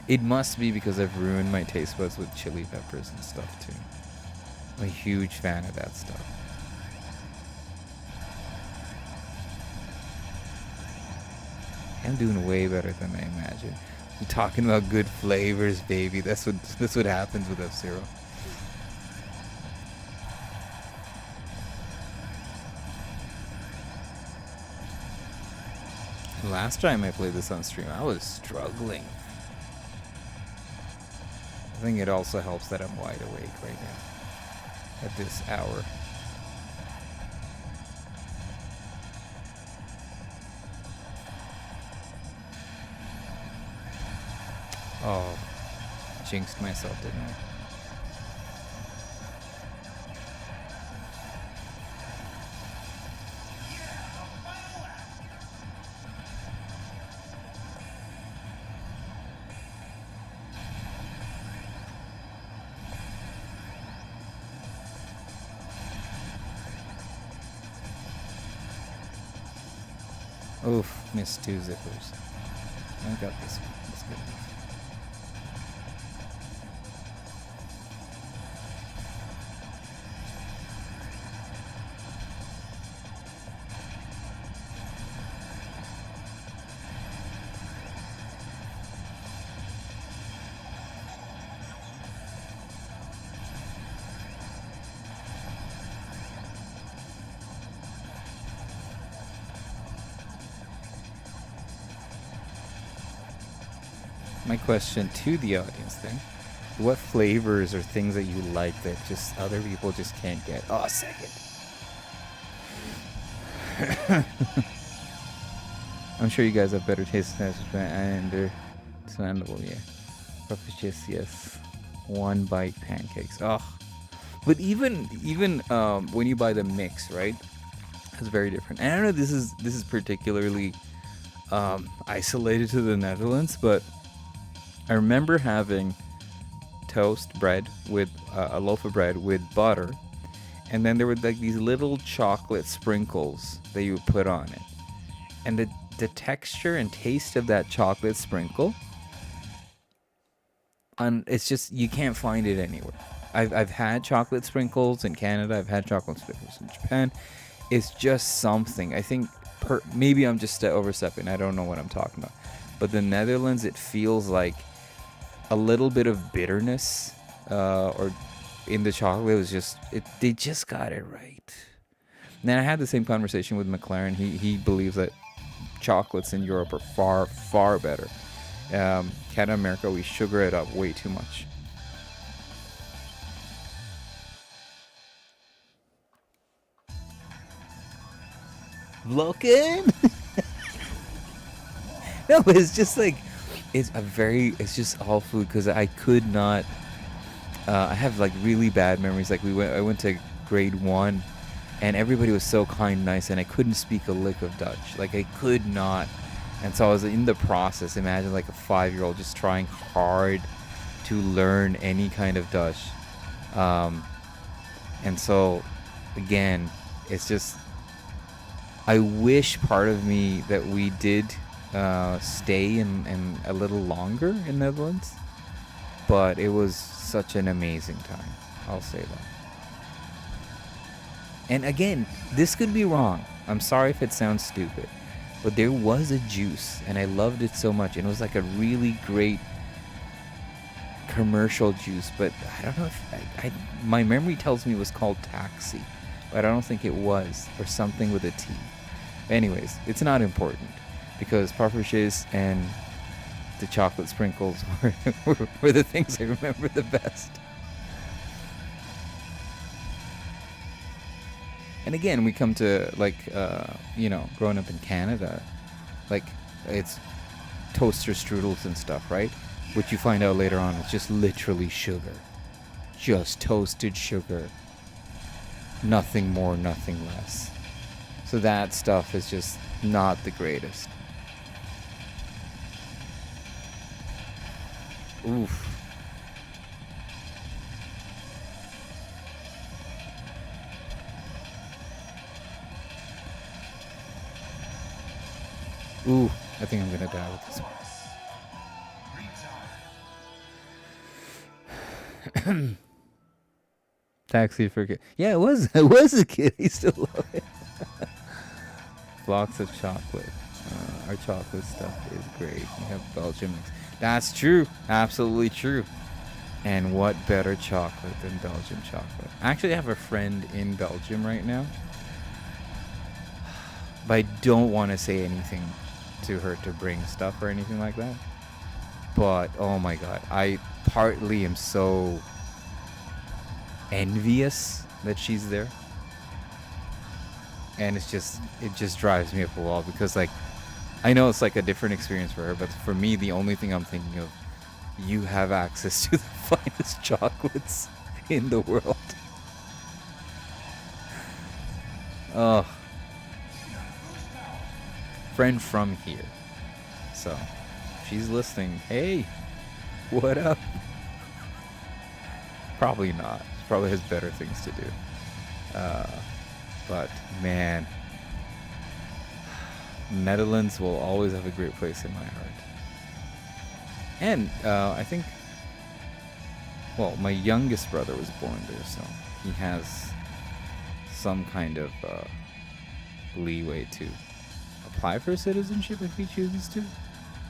It must be because I've ruined my taste buds with chili peppers and stuff too. I'm a huge fan of that stuff. I'm doing way better than I imagined. I'm talking about good flavors, baby. That's what happens with F-Zero. Last time I played this on stream, I was struggling. I think it also helps that I'm wide awake right now at this hour. Oh, jinxed myself, didn't I? Oof, missed 2 zippers. I got this one. That's good enough. my question to the audience then. What flavors or things that you like that just other people just can't get? Oh, a second. I'm sure you guys have better taste than and understandable, yeah. Propitious, yes. One bite pancakes. Oh, but even when you buy the mix, right? It's very different. And I don't know. This is particularly isolated to the Netherlands, but I remember having toast bread with a loaf of bread with butter, and then there were like these little chocolate sprinkles that you would put on it, and the texture and taste of that chocolate sprinkle, it's just you can't find it anywhere. I've had chocolate sprinkles in Canada. I've had chocolate sprinkles in Japan. It's just something. I think maybe I'm just overstepping. I don't know what I'm talking about. But the Netherlands, it feels like a little bit of bitterness or in the chocolate. It was just they just got it right. And then I had the same conversation with McLaren. He believes that chocolates in Europe are far, far better. Canada, America, we sugar it up way too much. Looking? No, but it's just like it's just all food because I could not. I have like really bad memories. Like I went to grade 1, and everybody was so kind, nice, and I couldn't speak a lick of Dutch. Like I could not, and so I was in the process. Imagine like a 5-year-old just trying hard to learn any kind of Dutch, and so again, it's just. I wish part of me that we did stay in a little longer in Netherlands, but it was such an amazing time. I'll say that. And again, this could be wrong. I'm sorry if it sounds stupid, but there was a juice, and I loved it so much. And it was like a really great commercial juice, but I don't know if my memory tells me it was called Taxi, but I don't think it was, or something with a T. Anyways, it's not important because parfaits and the chocolate sprinkles were the things I remember the best. And again, we come to like, growing up in Canada, like it's toaster strudels and stuff, right? Which you find out later on is just literally sugar. Just toasted sugar. Nothing more, nothing less. So that stuff is just not the greatest. Oof. Ooh, I think I'm gonna die with this one. Taxi for kid. Yeah, it was a kid. I still love it. Blocks of chocolate. Our chocolate stuff is great. We have Belgium mix. That's true. Absolutely true. And what better chocolate than Belgium chocolate? I actually have a friend in Belgium right now. But I don't want to say anything to her to bring stuff or anything like that. But, oh my god. I partly am so envious that she's there. And it just drives me up a wall because, like, I know it's like a different experience for her, but for me, the only thing I'm thinking of, you have access to the finest chocolates in the world. Oh, friend from here. So, she's listening. Hey, what up? Probably not. She probably has better things to do. But man, Netherlands will always have a great place in my heart. And I think, well, my youngest brother was born there, so he has some kind of leeway to apply for citizenship if he chooses to.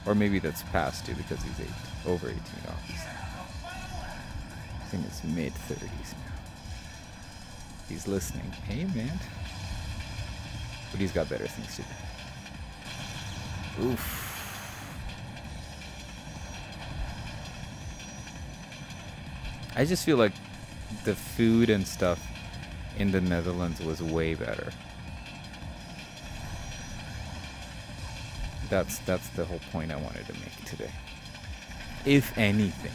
Or maybe that's past due because he's over 18, obviously. I think it's mid-30s now. He's listening. Hey, man. But he's got better things to do. Oof. I just feel like the food and stuff in the Netherlands was way better. That's the whole point I wanted to make today. If anything.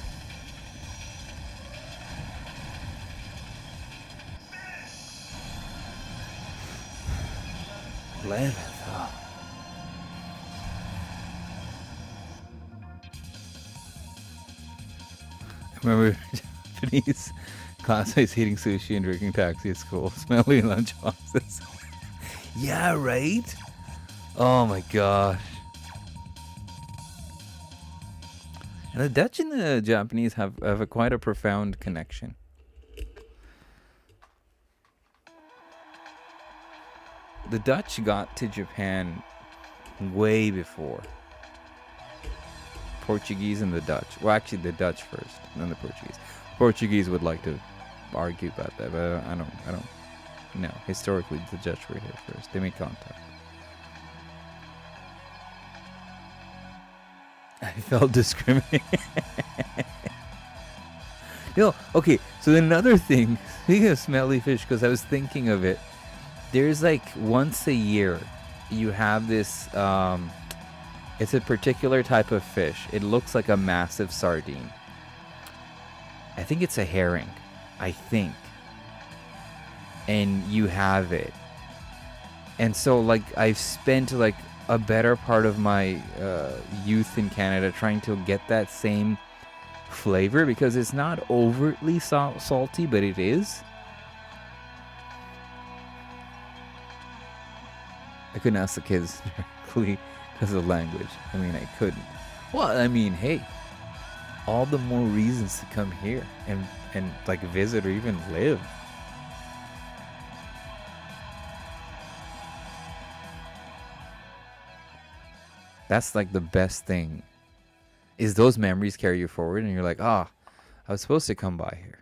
Level up. I remember Japanese classmates eating sushi and drinking taxi at school, smelly lunch boxes. Yeah, right? Oh my gosh. And the Dutch and the Japanese have quite a profound connection. The Dutch got to Japan way before Portuguese and the Dutch. Well, actually, the Dutch first, then the Portuguese. Portuguese would like to argue about that, but I don't. No, historically, the Dutch were here first. They made contact. I felt discriminated. No, okay. So another thing, speaking of smelly fish, because I was thinking of it. There's like once a year, you have this. It's a particular type of fish. It looks like a massive sardine. I think it's a herring. I think. And you have it. And so, like, I've spent like a better part of my youth in Canada trying to get that same flavor because it's not overtly salty, but it is. I couldn't ask the kids directly because of language. I mean, I couldn't. Well, I mean, hey, all the more reasons to come here and like visit or even live. That's like the best thing. Is those memories carry you forward and you're like, I was supposed to come by here.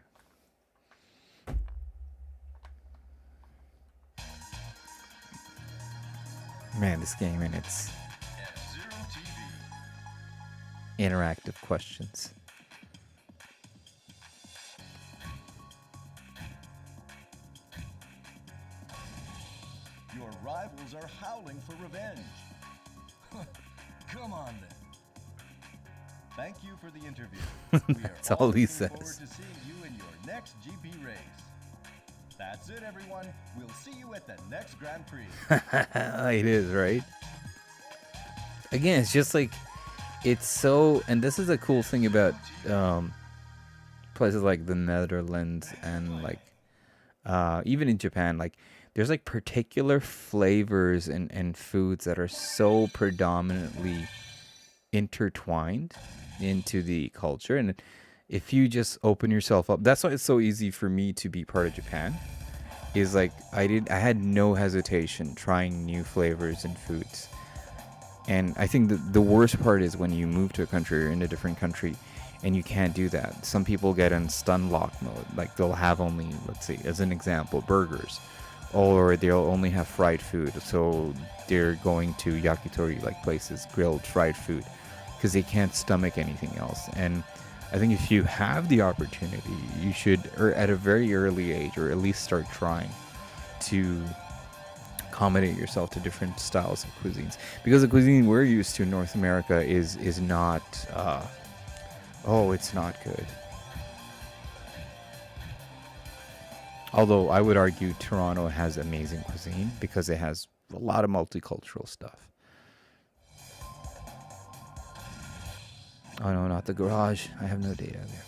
Man, this game and its interactive questions. Your rivals are howling for revenge. Come on then. Thank you for the interview. That's all he says. Forward to seeing you in your next GP race. That's it, everyone. We'll see you at the next Grand Prix. It is, right? Again, it's just like, it's so, and this is a cool thing about places like the Netherlands and like even in Japan, like there's like particular flavors and foods that are so predominantly intertwined into the culture. And if you just open yourself up, that's why it's so easy for me to be part of Japan, is like I had no hesitation trying new flavors and foods. And I think the worst part is when you move to a country or in a different country and you can't do that. Some people get in stun lock mode. Like they'll have only, let's see, as an example, burgers. Or they'll only have fried food. So they're going to yakitori, like places, grilled fried food, because they can't stomach anything else. And I think if you have the opportunity, you should, or at a very early age, or at least start trying to accommodate yourself to different styles of cuisines, because the cuisine we're used to in North America is not it's not good. Although I would argue Toronto has amazing cuisine because it has a lot of multicultural stuff. Oh no, not the garage. I have no data there.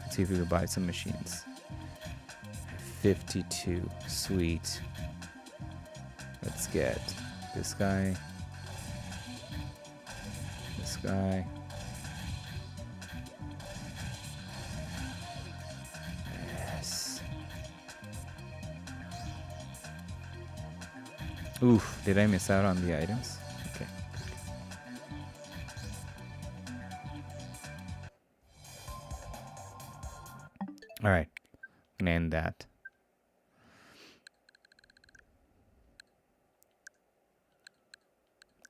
Let's see if we can buy some machines. 52. Sweet. Let's get this guy. This guy. Yes. Oof, did I miss out on the items? Okay. All right. I'm gonna end that.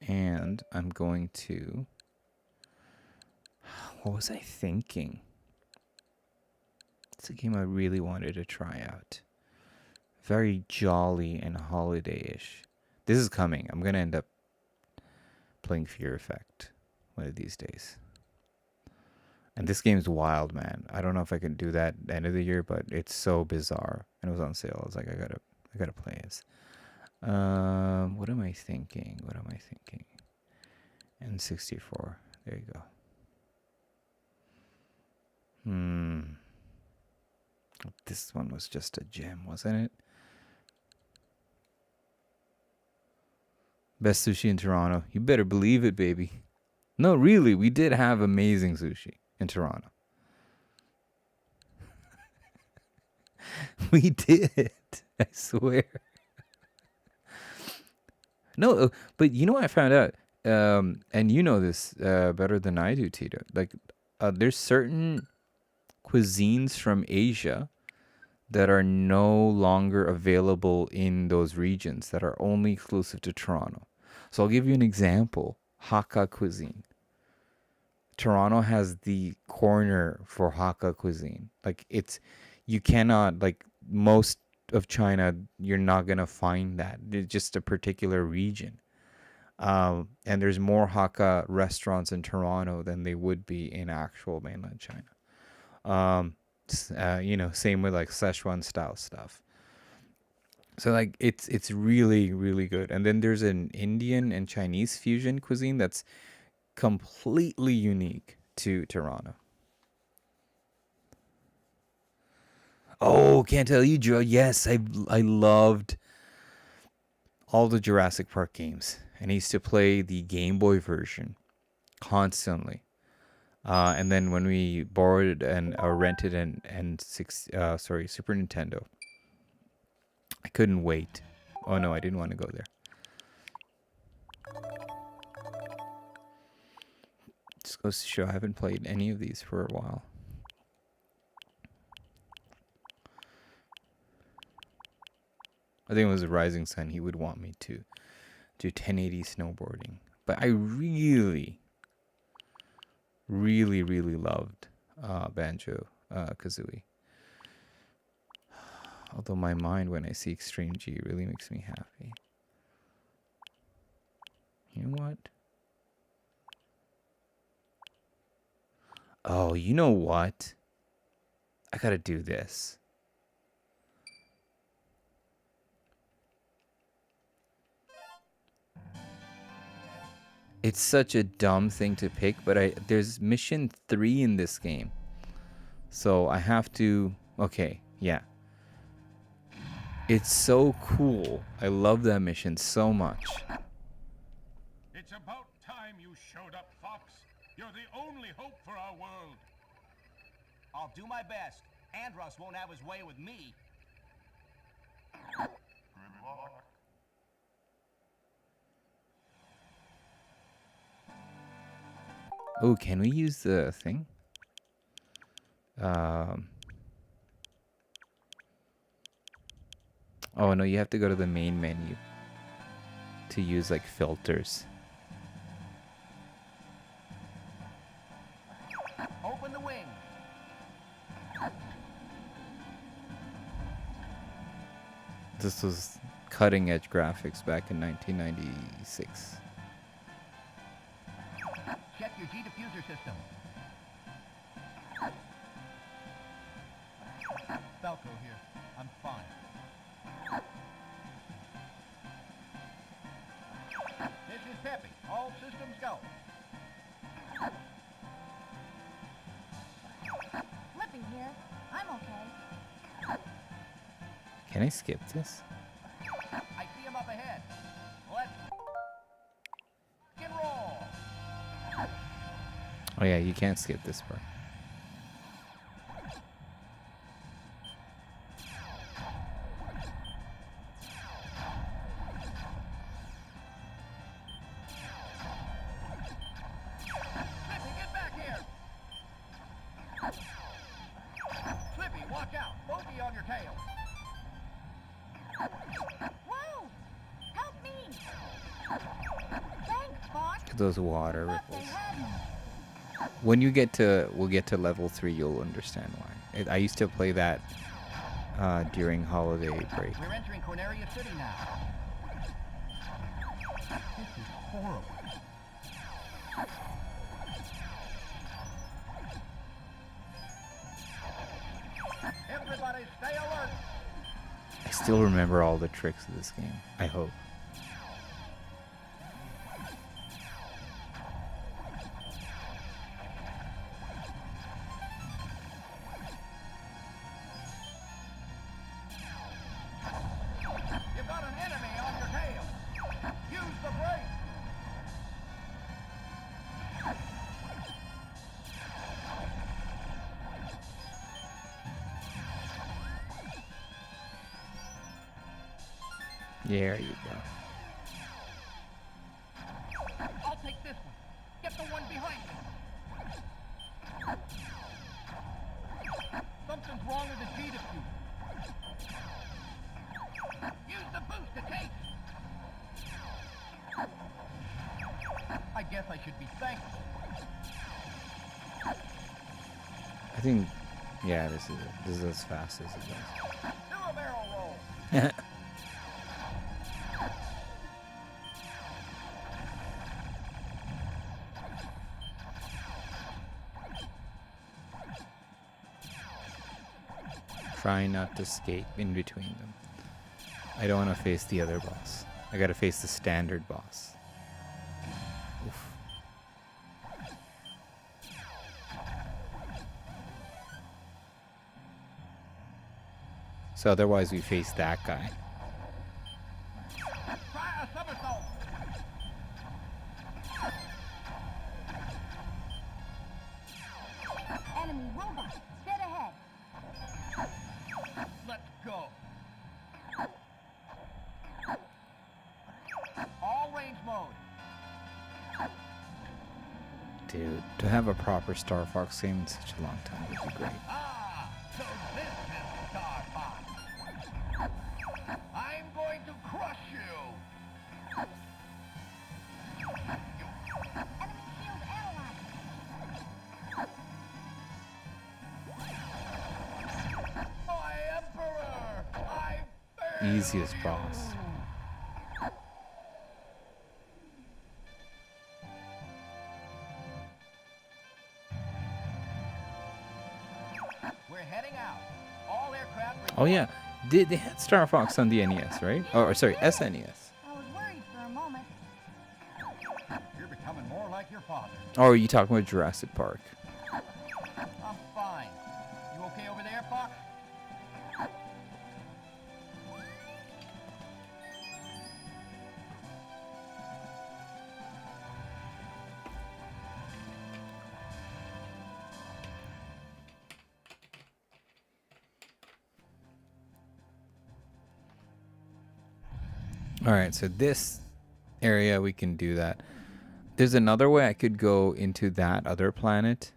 And I'm going to... what was I thinking? It's a game I really wanted to try out. Very jolly and holiday-ish. This is coming. I'm gonna end up playing Fear Effect one of these days. And this game's wild, man. I don't know if I can do that at the end of the year, but it's so bizarre. And it was on sale. I was like, I gotta play it. What am I thinking? N64. There you go. This one was just a gem, wasn't it? Best sushi in Toronto. You better believe it, baby. No, really, we did have amazing sushi in Toronto. We did. I swear. No, but you know what I found out? And you know this better than I do, Tito. Like, there's certain cuisines from Asia that are no longer available in those regions, that are only exclusive to Toronto. So I'll give you an example. Hakka cuisine. Toronto has the corner for Hakka cuisine. Like, you cannot, like, most of China, you're not going to find that. It's just a particular region. And there's more Hakka restaurants in Toronto than they would be in actual mainland China. Same with like Szechuan style stuff. So like it's really, really good. And then there's an Indian and Chinese fusion cuisine that's completely unique to Toronto. Oh, can't tell you, Joe. Yes, I loved all the Jurassic Park games, and I used to play the Game Boy version constantly. And then when we borrowed or rented Super Nintendo, I couldn't wait. Oh no, I didn't want to go there. Just goes to show I haven't played any of these for a while. I think it was a Rising Sun. He would want me to do 1080 snowboarding. But I really, really, really loved Banjo Kazooie. Although my mind, when I see Extreme G, really makes me happy. You know what? Oh, you know what? I gotta do this. It's such a dumb thing to pick, but there's mission 3 in this game. So I have to... Okay, yeah. It's so cool. I love that mission so much. It's about time you showed up, Fox. You're the only hope for our world. I'll do my best. Andros won't have his way with me. Oh, can we use the thing? Oh no, you have to go to the main menu to use like filters. Open the wing. This was cutting edge graphics back in 1996. Check your G diffuser system. Falco here. I'm fine. This is Peppy. All systems go. Flippy here. I'm okay. Can I skip this? I see him up ahead. Let's roll. Oh yeah, you can't skip this part. Slippy, get back here. Slippy, watch out. Bogey on your tail. Whoa! Help me! Thanks, Fox. Those water Thought ripples. they had me. When we'll get to level 3, you'll understand why. I used to play that during holiday break. We're entering Corneria City now. This is horrible. Everybody stay alert. I still remember all the tricks of this game. I hope. You've got an enemy on your tail. Use the brake. There you go. I'll take this one. Get the one behind me. Something's wrong with the G diffuser. Use the booster case. I guess I should be thankful. I think, yeah, this is as fast as it goes. Do a barrel roll. Try not to escape in between them. I don't want to face the other boss. I gotta face the standard boss. Oof. So otherwise we face that guy. Try a somersault. Enemy robot, dead ahead. Let's go. All range mode. Dude, to have a proper Star Fox game in such a long time would be great. Ah, so this is Star Fox. I'm going to crush you. Enemy shield analyzed. My Emperor! I failed Easiest boss. We're heading out. All aircraft. Oh yeah, they had Star Fox on the NES, right? Or sorry, SNES. I was worried for a moment. You're becoming more like your father. Or are you talking about Jurassic Park? I'm fine. You okay over there, Fox? All right, so this area we can do that. There's another way I could go into that other planet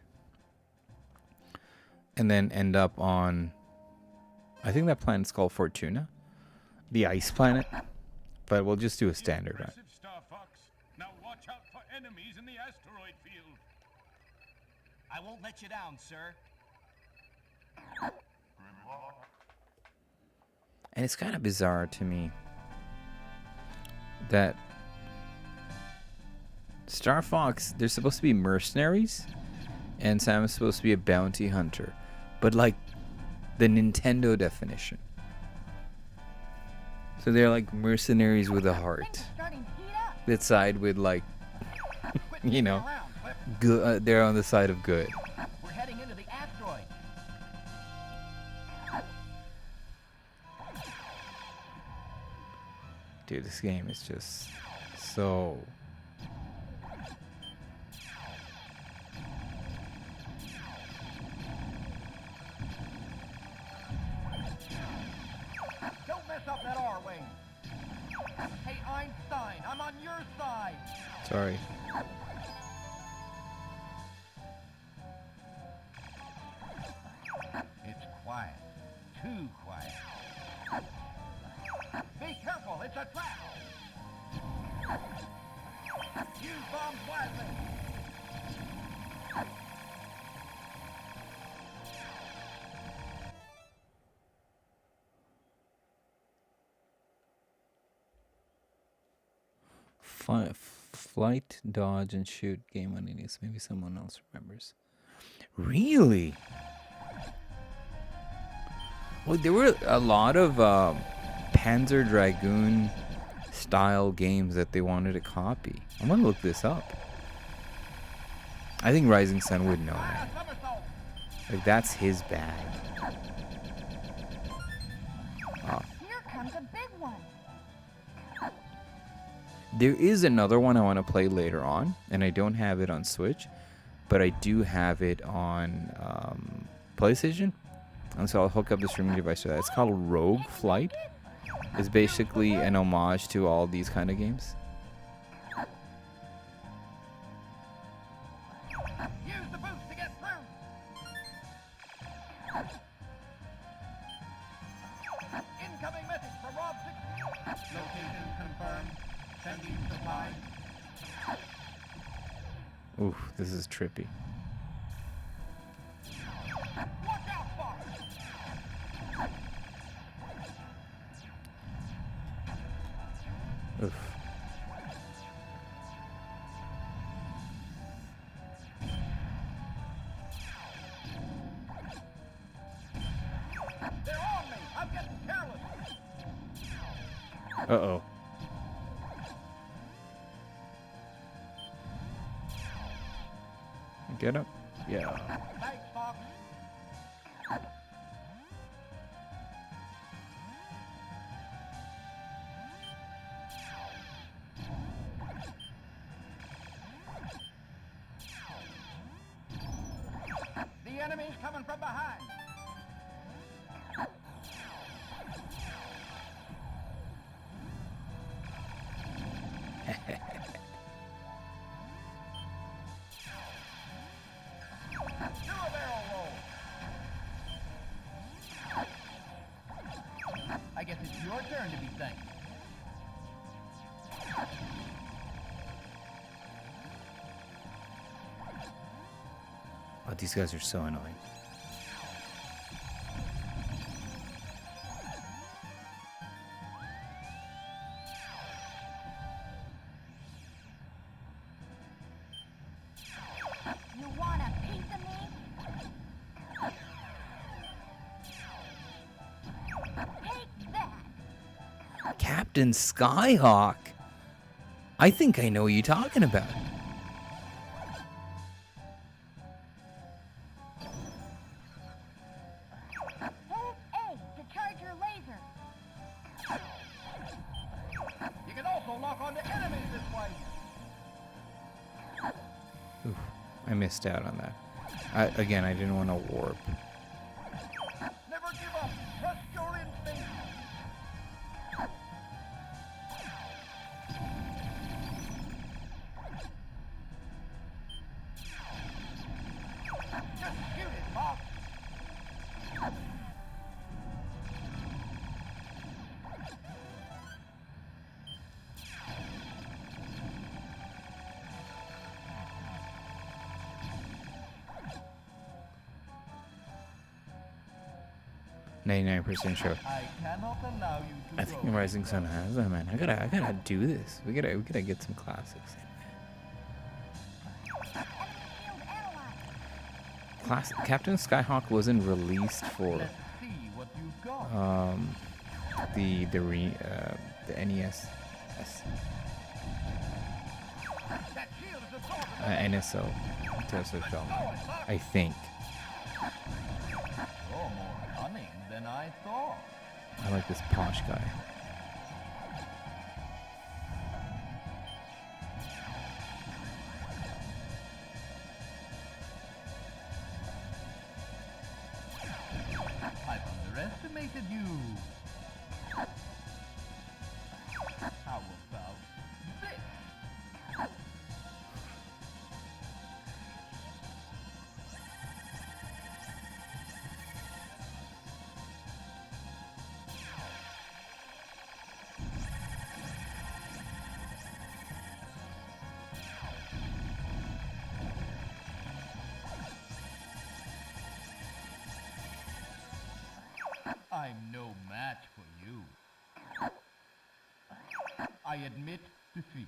and then end up on, I think that planet's called Fortuna, the ice planet, but we'll just do a standard, right? Impressive, Star Fox. Now watch out for enemies in the asteroid field. I won't let you down, sir. And it's kind of bizarre to me that Star Fox, they're supposed to be mercenaries, and Samus is supposed to be a bounty hunter, but like the Nintendo definition. So they're like mercenaries with a heart Things are starting to heat up. that side with like, you know, Around, but good. They're on the side of good. we're heading into the asteroid. Dude, this game is just so. Don't mess up that R-wing. Hey, Einstein, I'm on your side. Sorry. It's quiet. Too quiet. Be careful, it's a trap. Use bombs wisely. Flight, dodge, and shoot game on NES. Maybe someone else remembers. Really? Well, there were a lot of Panzer Dragoon style games that they wanted to copy. I'm gonna look this up. I think Rising Sun would know that. Like, that's his bag. Oh. Here comes a big one. There is another one I want to play later on, and I don't have it on Switch, but I do have it on PlayStation. And so I'll hook up the streaming device to that. It's called Rogue Flight. It's basically an homage to all these kind of games. Use the boost to get through. Incoming message from Rob 6. Location confirmed. Sending supply. Oof, this is trippy. Watch out, Fox. Oof. They're on me. I'm getting careless. Uh-oh. Get up. Yeah. Thanks, Fox. The enemy's coming from behind. Do a barrel roll. I guess it's your turn to be thanked. Oh, these guys are so annoying. You want a piece of me? Take that. Captain Skyhawk. I think I know what you're talking about. Hold A to charge your laser. You can also lock onto enemies this way. Oof, I missed out on that. Again, I didn't want to warp. Never give up. Trust your instincts. Just shoot it, Fox. %sure. I cannot allow you to I think Rising Sun has that, man. I gotta do this. We gotta get some classics in, man. Enemy shield analyzed. Classic. Captain Skyhawk wasn't released for Let's see what you've got. the NES, That shield is assaulted. NSO, I think. You're more cunning than I thought. I like this posh guy. I've underestimated you. How about this? I'm no match for you. I admit defeat.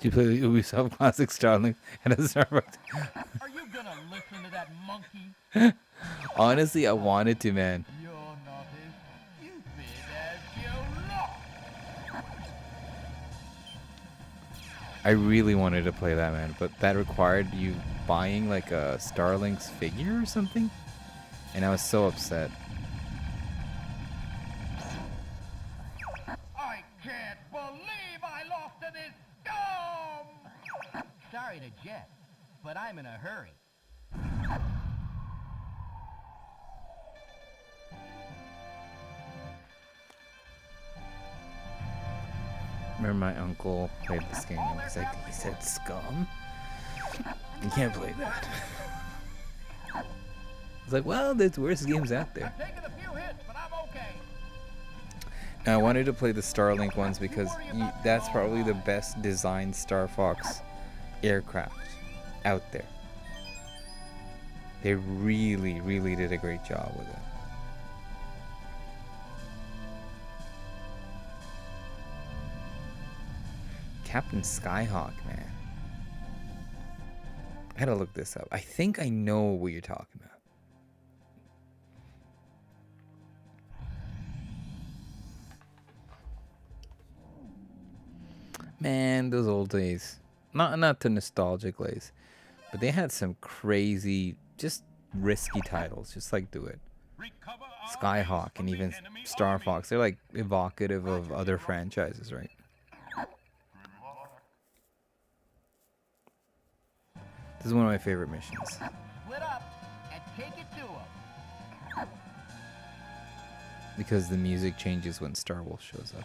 You play the Ubisoft Classic Starlink at a Starbucks. Are you gonna listen to that monkey? Honestly, I wanted to, man. You're not as stupid as you look. I really wanted to play that, man, but that required you buying like a Starlink's figure or something, and I was so upset. I can't believe I lost to this scum! Sorry to jet, but I'm in a hurry. Remember my uncle played this game and he's like, he said scum? You can't play that. I was like, well, there's worse games out there. I've taken a few hits, but I'm okay. And I wanted to play the Starlink ones because that's probably the best designed Star Fox aircraft out there. They really, really did a great job with it. Captain Skyhawk, man. I gotta look this up. I think I know what you're talking about. Man, those old days. Not the nostalgic days, but they had some crazy, just risky titles. Just like Do It. Recover our Skyhawk base and from even the enemy Star army. Fox. They're like evocative of other franchises, right? This is one of my favorite missions. Split up and take it to him. Because the music changes when Star Wolf shows up.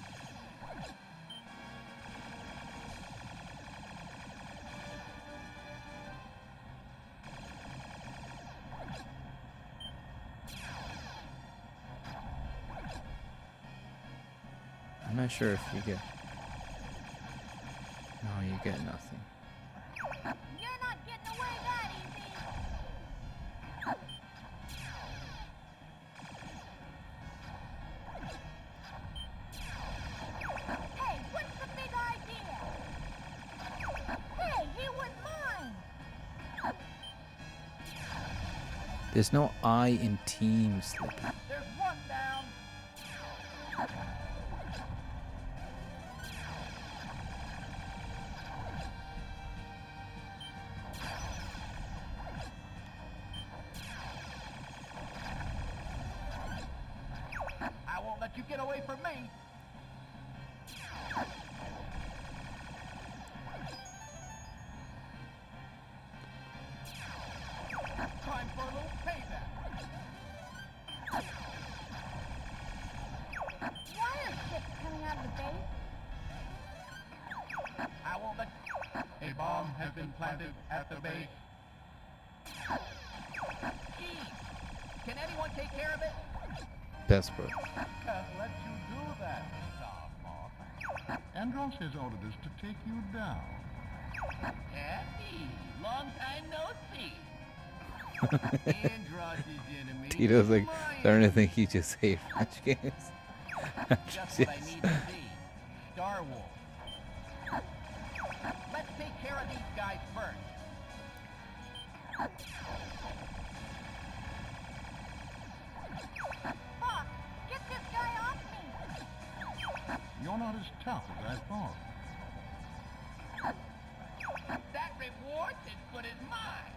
I'm not sure if you get... No, you get nothing. You're not getting away that easy. Hey, what's the big idea? Hey, he was mine. There's no I in Team Slippy. There's one down. I won't let you get away from me. Time for a little payback. Why are ships coming out of the base? I won't let... A bomb has been planted at the base. Geez, can anyone take care of it? Best bro. Can't let you do that, Starhawk. Andros has ordered us to take you down. Happy, long time no see. Andros' enemy. Tito's like mine. starting to think he just hate French games. Just what I need to see. Star Wars. Let's take care of these guys first. Fox, get this guy off me. You're not as tough as I thought. That reward is good as mine.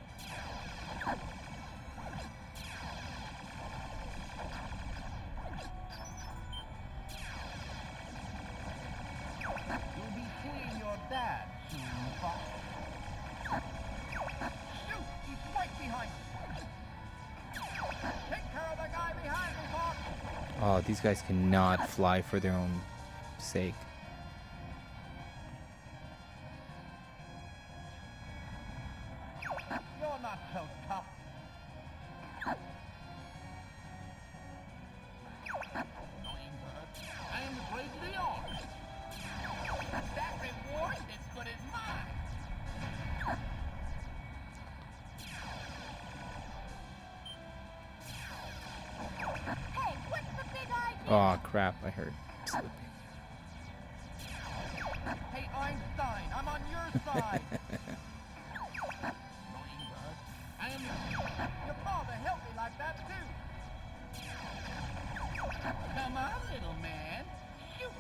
You'll be seeing your dad soon, Fox. Shoot! He's right behind you. Take care of the guy behind me, Fox. Oh, these guys cannot fly for their own sake. You're not so tough. Annoying bird. I am the great Leon. That reward is good as mine. Hey, what's the big idea? Oh crap, I heard Slippy. Hey, Einstein, I'm on your side. I am your father helped me like that too. Come on, little man. Shoot me.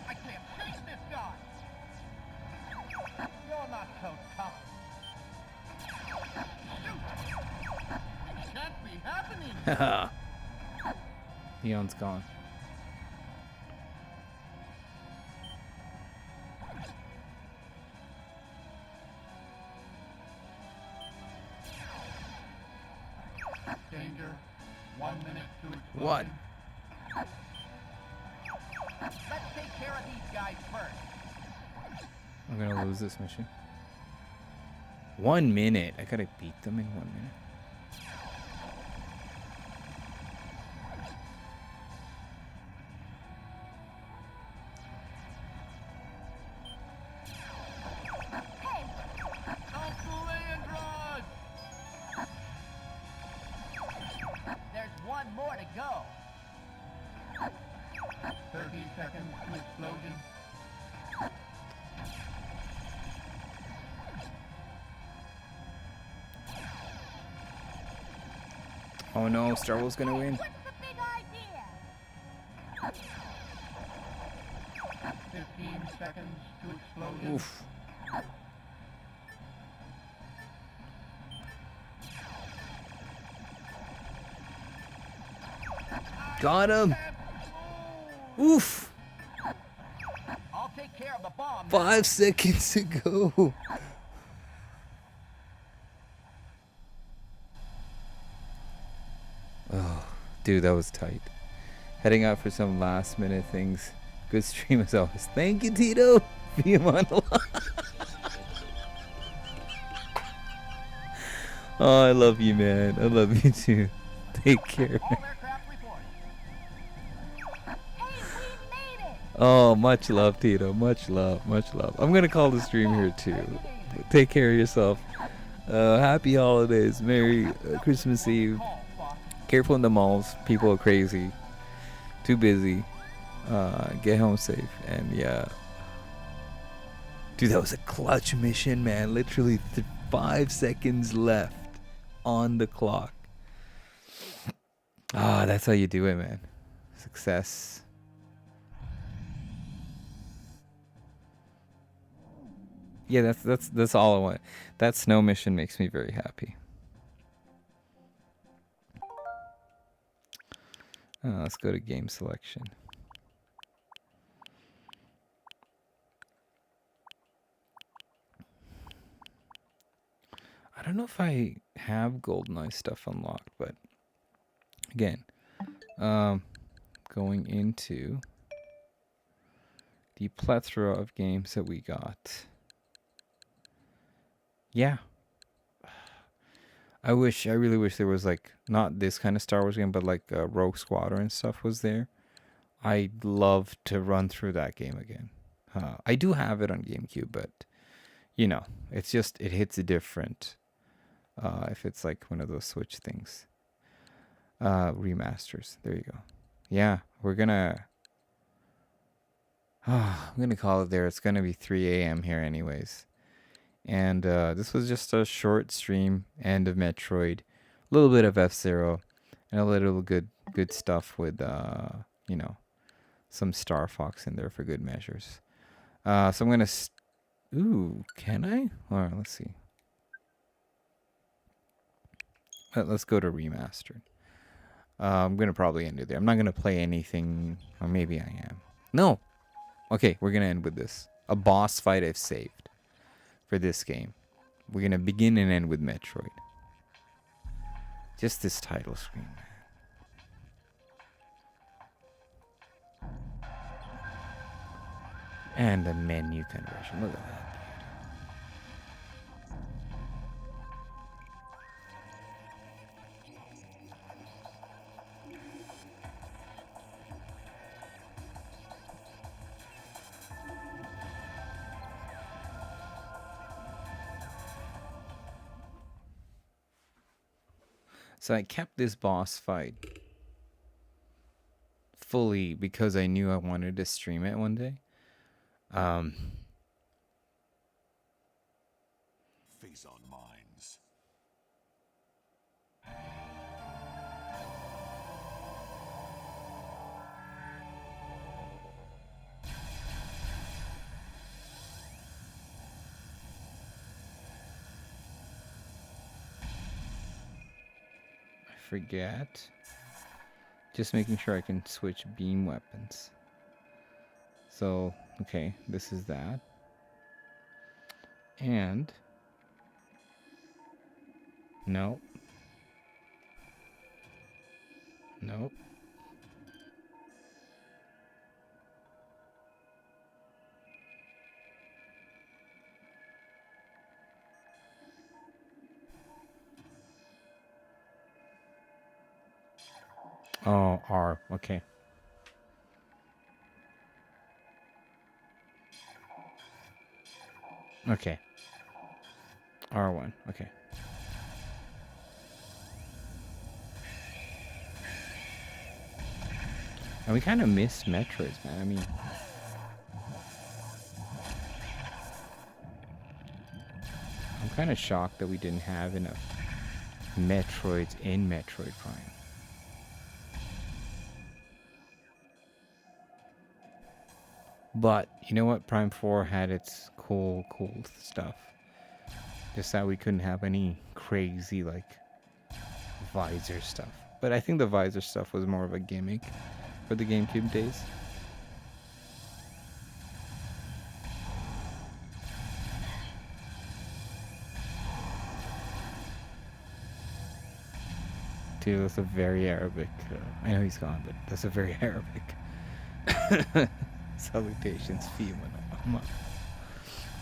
I can't shake this guy. You're not so tough. Shoot. It can't be happening. Leon's gone. Danger. 1 minute to explosion. What? Let's take care of these guys first. I'm gonna lose this mission. 1 minute. I gotta beat them in 1 minute. Hey, Uncle Android! There's one more to go. 30 seconds to explosion. Oh no, Star Wars gonna win. what's the big idea? 15 seconds to explosion. Oof. Got him. Oof. I'll take care of the bomb. 5 seconds to go. Oh, dude, that was tight. Heading out for some last minute things. Good stream as always. Thank you, Tito. Be on the line. Oh, I love you, man. I love you too. Take care. All aircraft reporting. Hey, we made it! Oh, much love, Tito. Much love. Much love. I'm going to call the stream here too. Take care of yourself. Happy holidays. Merry Christmas Eve. Careful in the malls. People are crazy. Too busy. Get home safe. And yeah. Dude, that was a clutch mission, man. Literally 5 seconds left on the clock. Ah, that's how you do it, man. Success. Yeah, that's all I want. That snow mission makes me very happy. Let's go to game selection. I don't know if I have GoldenEye stuff unlocked, but again, going into the plethora of games that we got. Yeah. I really wish there was like, not this kind of Star Wars game, but like Rogue Squadron stuff was there. I'd love to run through that game again. I do have it on GameCube, but you know, it's just, it hits a different if it's like one of those Switch things. Remasters. There you go. Yeah, we're gonna I'm gonna call it there. It's gonna be 3 a.m. here anyways. And this was just a short stream, end of Metroid, a little bit of F-Zero, and a little good stuff with you know, some Star Fox in there for good measures. So I'm gonna ooh, can I? All right, let's see. Let's go to remastered. I'm gonna probably end it there. I'm not gonna play anything, or maybe I am. No. Okay, we're gonna end with this. A boss fight I've saved for this game. We're gonna begin and end with Metroid. Just this title screen, man. And the menu conversion. Look at that. So I kept this boss fight fully because I knew I wanted to stream it one day. Face on minds. I forget. Just making sure I can switch beam weapons. So, okay, this is that. And nope. Nope. Oh, R. Okay. Okay. R1. Okay. And we kind of missed Metroids, man. I mean, I'm kind of shocked that we didn't have enough Metroids in Metroid Prime. But you know what? Prime 4 had its cool stuff. Just that we couldn't have any crazy like visor stuff. But I think the visor stuff was more of a gimmick for the GameCube days. Dude, that's a very Arabic. I know he's gone, but that's a very Arabic. Salutations, Fiumana.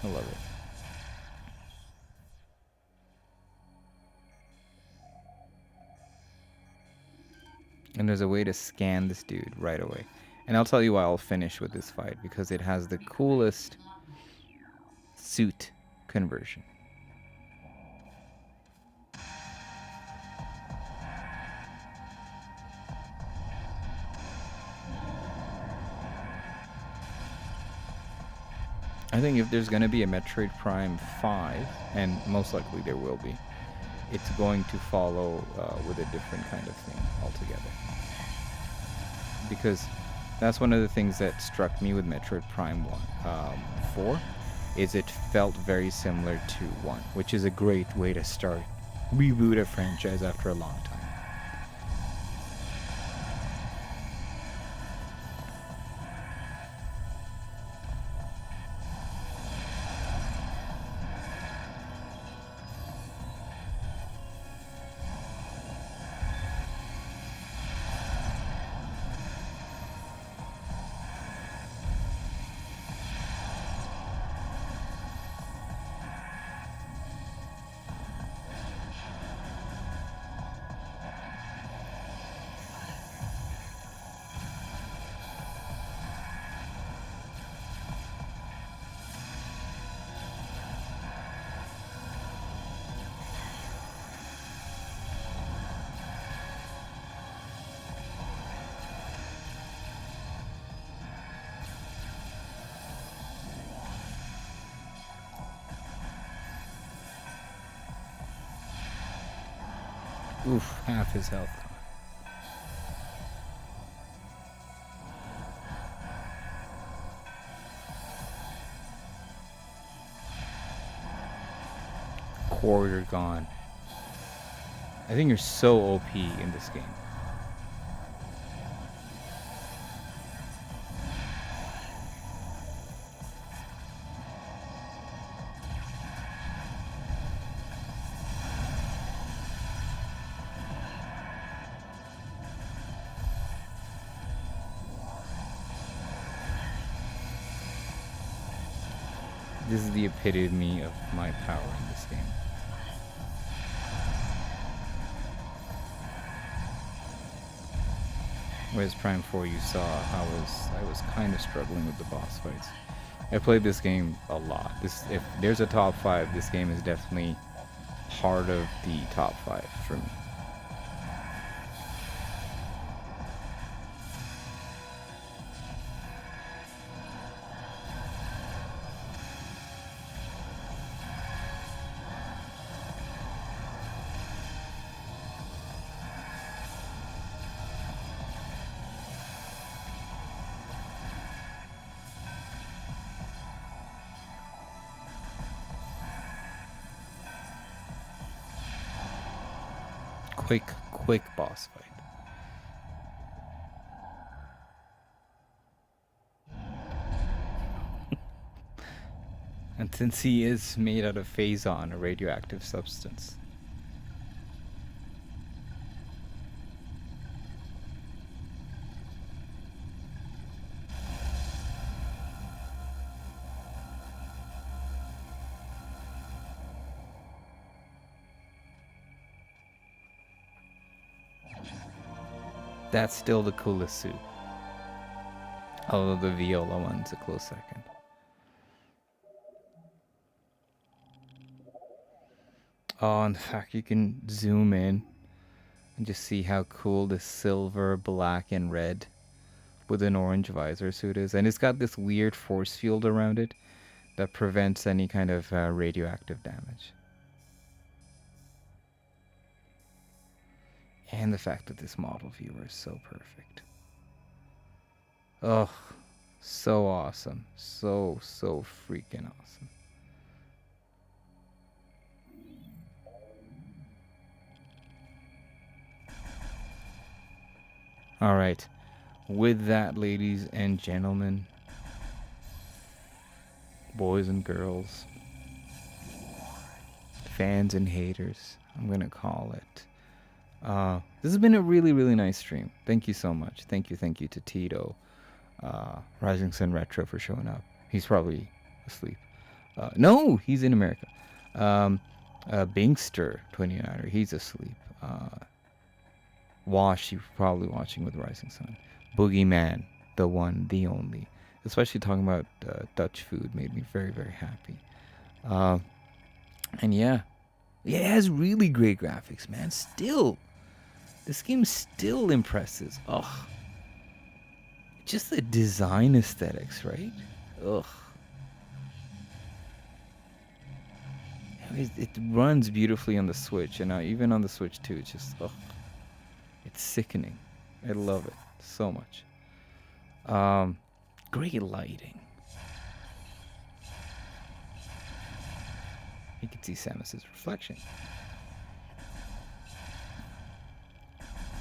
I love it. And there's a way to scan this dude right away. And I'll tell you why I'll finish with this fight, because it has the coolest suit conversion. I think if there's going to be a Metroid Prime 5, and most likely there will be, it's going to follow with a different kind of thing altogether. Because that's one of the things that struck me with Metroid Prime 4, is it felt very similar to 1, which is a great way to reboot a franchise after a long time. Oof, half his health. Quarter gone. I think you're so OP in this game. This is the epitome of my power in this game. Whereas Prime 4, you saw I was kind of struggling with the boss fights. I played this game a lot. If there's a top 5, this game is definitely part of the top 5 for me. quick boss fight. And since he is made out of phazon, a radioactive substance. That's still the coolest suit. Although the Viola one's a close second. Oh, in fact, you can zoom in and just see how cool this silver, black, and red with an orange visor suit is. And it's got this weird force field around it that prevents any kind of radioactive damage. And the fact that this model viewer is so perfect. Oh, so awesome. So freaking awesome. All right. With that, ladies and gentlemen, boys and girls, fans and haters, I'm going to call it. This has been a really, really nice stream. Thank you so much. Thank you to Tito, Rising Sun Retro for showing up. He's probably asleep. No, he's in America. Bingster 29er, he's asleep. Wash, you're probably watching with Rising Sun. Boogeyman, the one, the only. Especially talking about Dutch food made me very, very happy. And yeah, it has really great graphics, man. Still, this game still impresses. Ugh. Just the design aesthetics, right? Ugh. It runs beautifully on the Switch, and even on the Switch 2, it's just, ugh. It's sickening. I love it so much. Great lighting. You can see Samus's reflection.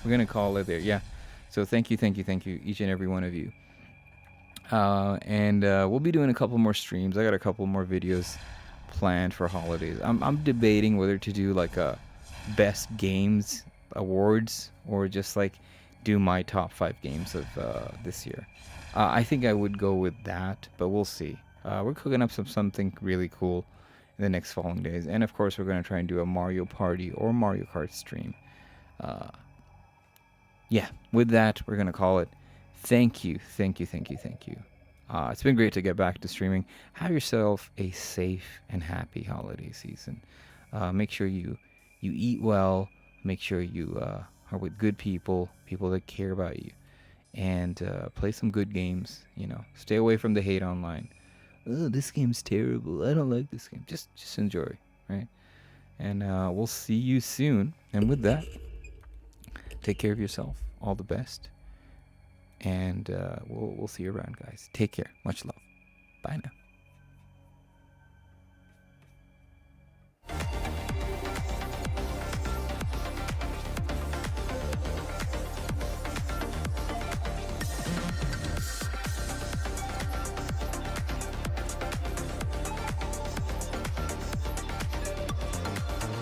We're gonna call it there, yeah. So thank you, each and every one of you. And we'll be doing a couple more streams. I got a couple more videos planned for holidays. I'm debating whether to do like a best games awards or just like do my top 5 games of this year. I think I would go with that, but we'll see. We're cooking up something really cool in the next following days, and of course we're going to try and do a Mario Party or Mario Kart stream. Yeah, with that we're going to call it. Thank you. It's been great to get back to streaming. Have yourself a safe and happy holiday season. Make sure you eat well. Make sure you are with good people that care about you, and play some good games. Stay away from the hate online. Oh, this game's terrible. I don't like this game. Just enjoy, right? And we'll see you soon. And with that, take care of yourself. All the best. And we'll see you around, guys. Take care. Much love. Bye now.